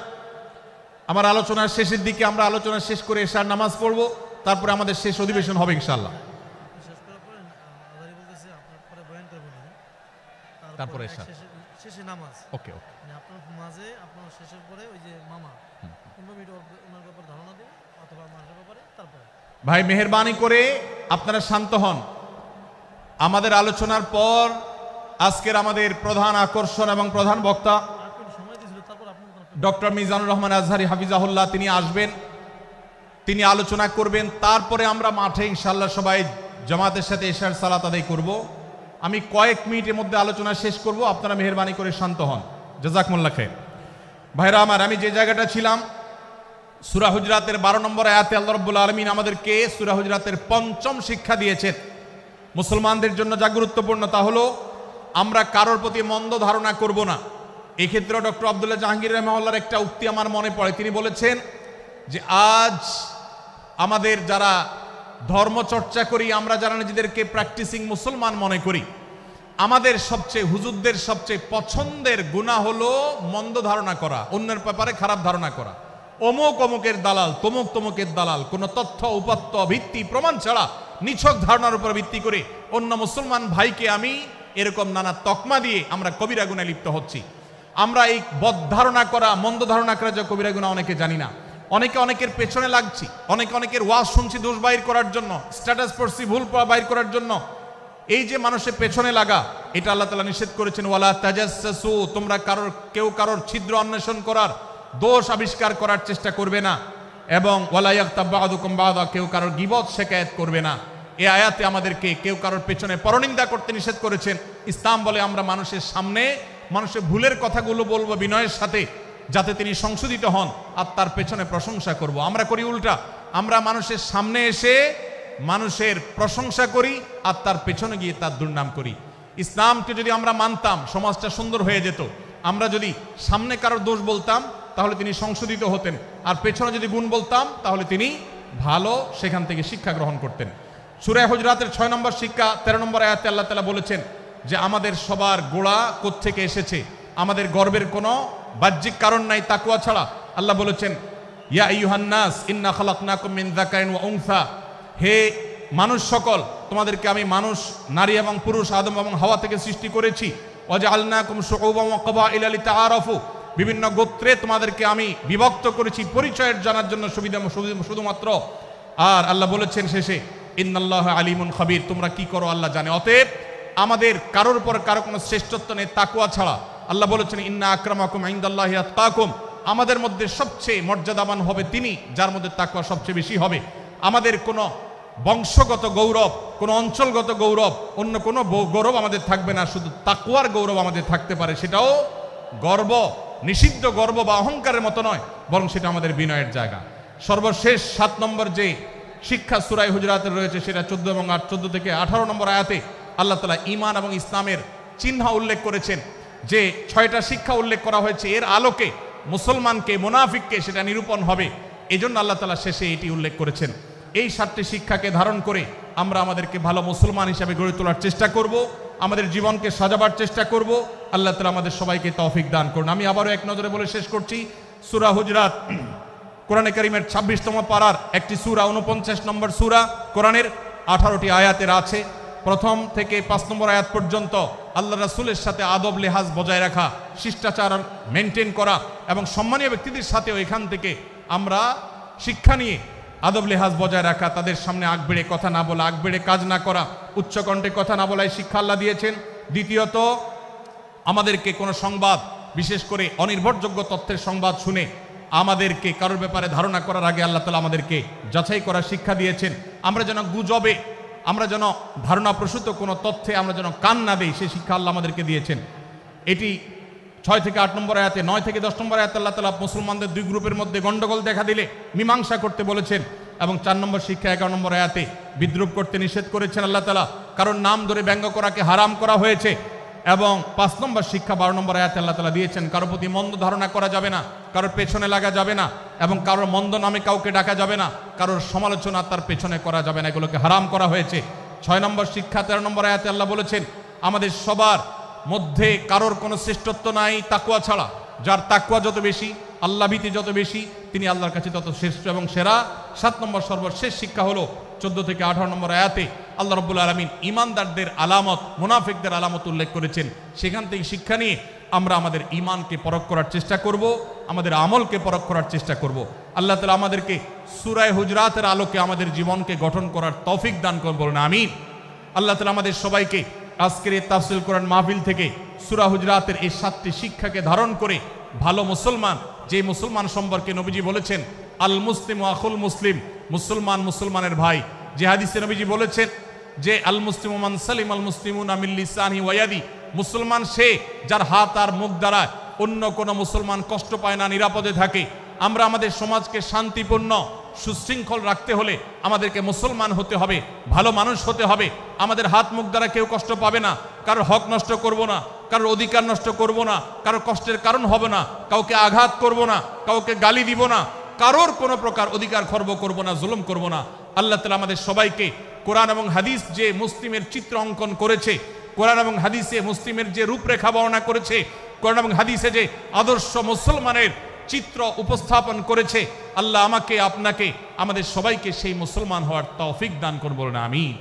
আমার আলোচনার শেষের দিকে আমরা আলোচনা শেষ করে এশার নামাজ পড়ব, তারপরে আমাদের শেষ অধিবেশন হবে ইনশাআল্লাহ। তারপরে এশার শেষে নামাজ। ওকে ওকে, মানে আপনার মাঝে আপনার শেষের পরে ওই যে মামা 15 মিনিট ওনার ব্যাপারে ধারণা দিন অথবা মাসের ব্যাপারে তারপরে। ভাই মেহেরবানি করে আপনারা শান্ত হন। আমাদের আলোচনার পর আজকের আমাদের প্রধান আকর্ষণ এবং প্রধান বক্তা ডক্টর মিজানুর রহমান আজহারী হাফিজাহুল্লাহ তিনি আসবেন, তিনি আলোচনা করবেন। তারপরে আমরা মাঠে ইনশাআল্লাহ সবাই জামাতের সাথে এশার সালাত আদায় করব। আমি কয়েক মিনিটের মধ্যে আলোচনা শেষ করব, আপনারা মেহেরবানি করে শান্ত হন। জাযাকুমুল্লাহ খাইর। ভাইরা আমার, আমি যে জায়গাটা ছিলাম, সূরা হুজরাতের 12 নম্বর আয়াতে আল্লাহ রাব্বুল আলামিন আমাদেরকে সূরা হুজরাতের 5ম শিক্ষা দিয়েছেন মুসলমানদের জন্য, যা গুরুত্বপূর্ণ তা হলো আমরা কারোর প্রতি মন্দ ধারণা করব না। এক্ষেত্রে ডক্টর আব্দুল্লাহ জাহাঙ্গীর রাহিমাহুল্লাহর একটা উক্তি আমার মনে পড়ে। তিনি বলেছেন যে আজ আমাদের যারা ধর্ম চর্চা করি, আমরা যারা নিজেদেরকে প্র্যাকটিসিং মুসলমান মনে করি, আমাদের সবচেয়ে, হুজুরদের সবচেয়ে পছন্দের গুনাহ হলো মন্দ ধারণা করা, অন্যের ব্যাপারে খারাপ ধারণা করা। অমুক অমুকের দালাল, তমুক তমুকের দালাল, কোনো তথ্য উপাত্ত ভিত্তি প্রমাণ ছাড়া নিছক ধারণার উপর ভিত্তি করে অন্য মুসলমান ভাইকে আমি এরকম নানা তকমা দিয়ে আমরা কবিরা গুনাহে লিপ্ত হচ্ছি। আমরা এই বদ ধারণা করা, মন্দ ধারণা করা যে কবিরা গুনাহ অনেকে জানি না। অনেকে অনেকের পেছনে লাগছি, অনেকের ওয়াজ শুনছি দোষ বাইর করার জন্য, স্ট্যাটাস পড়ছি ভুল বাইর করার জন্য। এই যে মানুষের পেছনে লাগা, এটা আল্লাহ তাআলা নিষেধ করেছেন, ওয়ালা তাজাসসু, তোমরা কেউ কারোর ছিদ্র অন্বেষণ করার, দোষ আবিষ্কার করার চেষ্টা করবে না, এবং ওয়ালা ইয়াগতাব বা'দুকুম বা'দা, কেউ কারোর গীবত শিকায়াত করবে না। এই আয়াতে আমাদেরকে কেউ কারোর পেছনে পরনিন্দা করতে নিষেধ করেছেন। ইসলাম বলে আমরা মানুষের সামনে মানুষের ভুলের কথাগুলো বলবো বিনয়ের সাথে, যাতে তিনি সংশোধিত হন, আর তার পেছনে প্রশংসা করব। আমরা করি উল্টা, আমরা মানুষের সামনে এসে মানুষের প্রশংসা করি আর তার পেছনে গিয়ে তার দুর্নাম করি। ইসলামকে যদি আমরা মানতাম সমাজটা সুন্দর হয়ে যেত। আমরা যদি সামনে কারোর দোষ বলতাম তাহলে তিনি সংশোধিত হতেন, আর পেছনে যদি গুণ বলতাম তাহলে তিনি ভালো সেখান থেকে শিক্ষা গ্রহণ করতেন। সূরা হুজরাতের 6 নম্বর শিক্ষা 13 নম্বর আয়াতে আল্লাহ তাআলা বলেছেন যে আমাদের সবার গোড়া কোত্থেকে এসেছে, আমাদের গর্বের কোনো বাহ্যিক কারণ নাই তাকওয়া ছাড়া। আল্লাহ বলেছেন, ইয়া আইয়ুহান নাস ইন্না খালাকনাকুম মিন যাকারিন ওয়া উনসা, হে মানুষ সকল, তোমাদেরকে আমি মানুষ, নারী এবং পুরুষ, আদম এবং হাওয়া থেকে সৃষ্টি করেছি। ওয়াজআলনাকুম শুউবান ওয়া ক্বাবাইলা লিতাআরাফু, বিভিন্ন গোত্রে তোমাদেরকে আমি বিভক্ত করেছি পরিচয়ের জানার জন্য, শুধুমাত্র। আর আল্লাহ বলেছেন শেষে, ইন্নাল্লাহা আলিমুন খাবীর, তোমরা কি করো আল্লাহ জানে। অতএব আমাদের কারোর উপর কারো কোনো শ্রেষ্ঠত্ব নেই তাকওয়া ছাড়া। আল্লাহ বলেছেন, ইন্না আকরামাকুম ইনদাল্লাহি আতকাকুম, আমাদের মধ্যে সবচেয়ে মর্যাদাবান হবে তিনি যার মধ্যে তাকওয়া সবচেয়ে বেশি হবে। আমাদের কোনো বংশগত গৌরব, কোনো অঞ্চলগত গৌরব, অন্য কোনো গৌরব আমাদের থাকবে না, শুধু তাকওয়ার গৌরব আমাদের থাকতে পারে। সেটাও গর্ব, নিষিদ্ধ গর্ব বা অহংকারের মতো নয়, বরং সেটা আমাদের বিনয়ের জায়গা। সর্বশেষ 7 নম্বর যে শিক্ষা সূরা হুজুরাতের রয়েছে সেটা 14 এবং 14 থেকে 18 নম্বর আয়াতে আল্লাহ তাআলা ঈমান এবং ইসলামের চিহ্ন উল্লেখ করেছেন, যে 6টা শিক্ষা উল্লেখ করা হয়েছে, এর আলোকে মুসলমানকে মুনাফিককে সেটা নিরূপণ হবে। এজন্য আল্লাহ তাআলা শেষে এটি উল্লেখ করেছেন। এই 7টি শিক্ষাকে ধারণ করে আমরা আমাদেরকে ভালো মুসলমান হিসেবে গড়ে তোলার চেষ্টা করব, আমাদের জীবনকে সাজাবার চেষ্টা করব। আল্লাহ তাআলা আমাদের সবাইকে তৌফিক দান করুন। আমি আবারও এক নজরে বলে শেষ করছি, সূরা হুজুরাত কোরআনে কারীমের 26তম পারার একটি সূরা, 49 নম্বর সূরা, কোরআনের 18টি আয়াতের আছে। প্রথম থেকে 5 নম্বর আয়াত পর্যন্ত আল্লাহ রাসূলের সাথে আদব লেহাজ বজায় রাখা, শিষ্টাচার মেনটেন করা এবং সম্মানীয় ব্যক্তিদের সাথেও এখান থেকে আমরা শিক্ষা নিয়ে আদব লেহাজ বজায় রাখা, তাদের সামনে আগবেড়ে কথা না বলা, আগবেড়ে কাজ না করা, উচ্চকণ্ঠে কথা না বলা, এই শিক্ষা আল্লাহ দিয়েছেন। দ্বিতীয়ত, আমাদেরকে কোনো সংবাদ, বিশেষ করে অনির্ভরযোগ্য তথ্যের সংবাদ শুনে আমাদেরকে কারোর ব্যাপারে ধারণা করার আগে আল্লাহ তাআলা আমাদেরকে যাচাই করার শিক্ষা দিয়েছেন। আমরা যেন গুজবে, আমরা যেন ধারণাপ্রসূত কোনো তথ্যে আমরা যেন কান না দেই, সেই শিক্ষা আল্লাহ আমাদেরকে দিয়েছেন। এটি 6 থেকে 8 নম্বর আয়াতে, 9 থেকে 10 নম্বর আয়াতে আল্লাহ তাআলা মুসলমানদের 2 গ্রুপের মধ্যে গন্ডগোল দেখা দিলে মীমাংসা করতে বলেছেন। এবং 4 নম্বর শিক্ষা 11 নম্বর আয়াতে বিদ্রুপ করতে নিষেধ করেছেন আল্লাহ তাআলা, কারণ নাম ধরে ব্যঙ্গ করাকে হারাম করা হয়েছে। এবং 5 নম্বর শিক্ষা 12 নম্বর আয়াতে আল্লাহ তাআলা দিয়েছেন, কারোর প্রতি মন্দ ধারণা করা যাবে না, কারোর পেছনে লাগা যাবে না, এবং কারোর মন্দ নামে কাউকে ডাকা যাবে না, কারোর সমালোচনা তার পেছনে করা যাবে না, এগুলোকে হারাম করা হয়েছে। 6 নম্বর শিক্ষা 13 নম্বর আয়াতে আল্লাহ বলেছেন, আমাদের সবার মধ্যে কারোর কোনো শ্রেষ্ঠত্ব নাই তাকওয়া ছাড়া, যার তাকওয়া যত বেশি, আল্লাহ ভীতি যত বেশি, তিনি আল্লাহর কাছে তত শ্রেষ্ঠ এবং সেরা। 7 নম্বর সর্বশেষ শিক্ষা হলো 14 থেকে 18 নম্বর আয়াতে আল্লাহ রাব্বুল আলামিন ঈমানদারদের আলামত, মুনাফিকদের আলামত উল্লেখ করেছেন। সেখান থেকে শিক্ষা নিয়ে আমরা আমাদের ঈমানকে পরখ করার চেষ্টা করব, আমাদের আমলকে পরখ করার চেষ্টা করব। আল্লাহ তাআলা আমাদেরকে সূরা হুজুরাতের আলোকে আমাদের জীবনকে গঠন করার তৌফিক দান করুন, বলুন আমিন। আল্লাহ তাআলা আমাদের সবাইকে আজকের এই তাফসীর কোরআন মাহফিল থেকে সূরা হুজুরাতের এই 7টি শিক্ষাকে ধারণ করে ভালো মুসলমান, যে মুসলমান সম্পর্কে নবীজি বলেছেন আল মুসলিমু আখুল মুসলিম, মুসলমান মুসলমানের ভাই। যে হাদিসে নবীজি বলেছেন যে আল মুসলিমু মান সালিমাল মুসলিমুনা মিন লিসানিহি ওয়া ইয়াদি, মুসলমান সে যার হাত আর মুখ দ্বারা অন্য কোনো মুসলমান কষ্ট পায় না, নিরাপদে থাকে। আমরা আমাদের সমাজকে শান্তিপূর্ণ সুশৃঙ্খল রাখতে হলে আমাদেরকে মুসলমান হতে হবে, ভালো মানুষ হতে হবে। আমাদের হাত মুখ দ্বারা কেউ কষ্ট পাবে না, কারোর হক নষ্ট করব না, কারোর অধিকার নষ্ট করব না, কারোর কষ্টের কারণ হবে না, কাউকে আঘাত করব না, কাউকে গালি দিব না, কারোর কোনো প্রকার অধিকার খর্ব করব না, জুলুম করব না। আল্লাহ তাআলা আমাদের সবাইকে কোরআন এবং হাদিস যে মুসলিমের চিত্র অঙ্কন করেছে, কোরআন এবং হাদিসে মুসলিমের যে রূপরেখা বর্ণনা করেছে, কোরআন এবং হাদিসে যে আদর্শ মুসলমানের চিত্র উপস্থাপন করেছে, আল্লাহ আমাকে, আপনাকে, আমাদের সবাইকে সেই মুসলমান হওয়ার তৌফিক দান করুন, বলুন আমিন।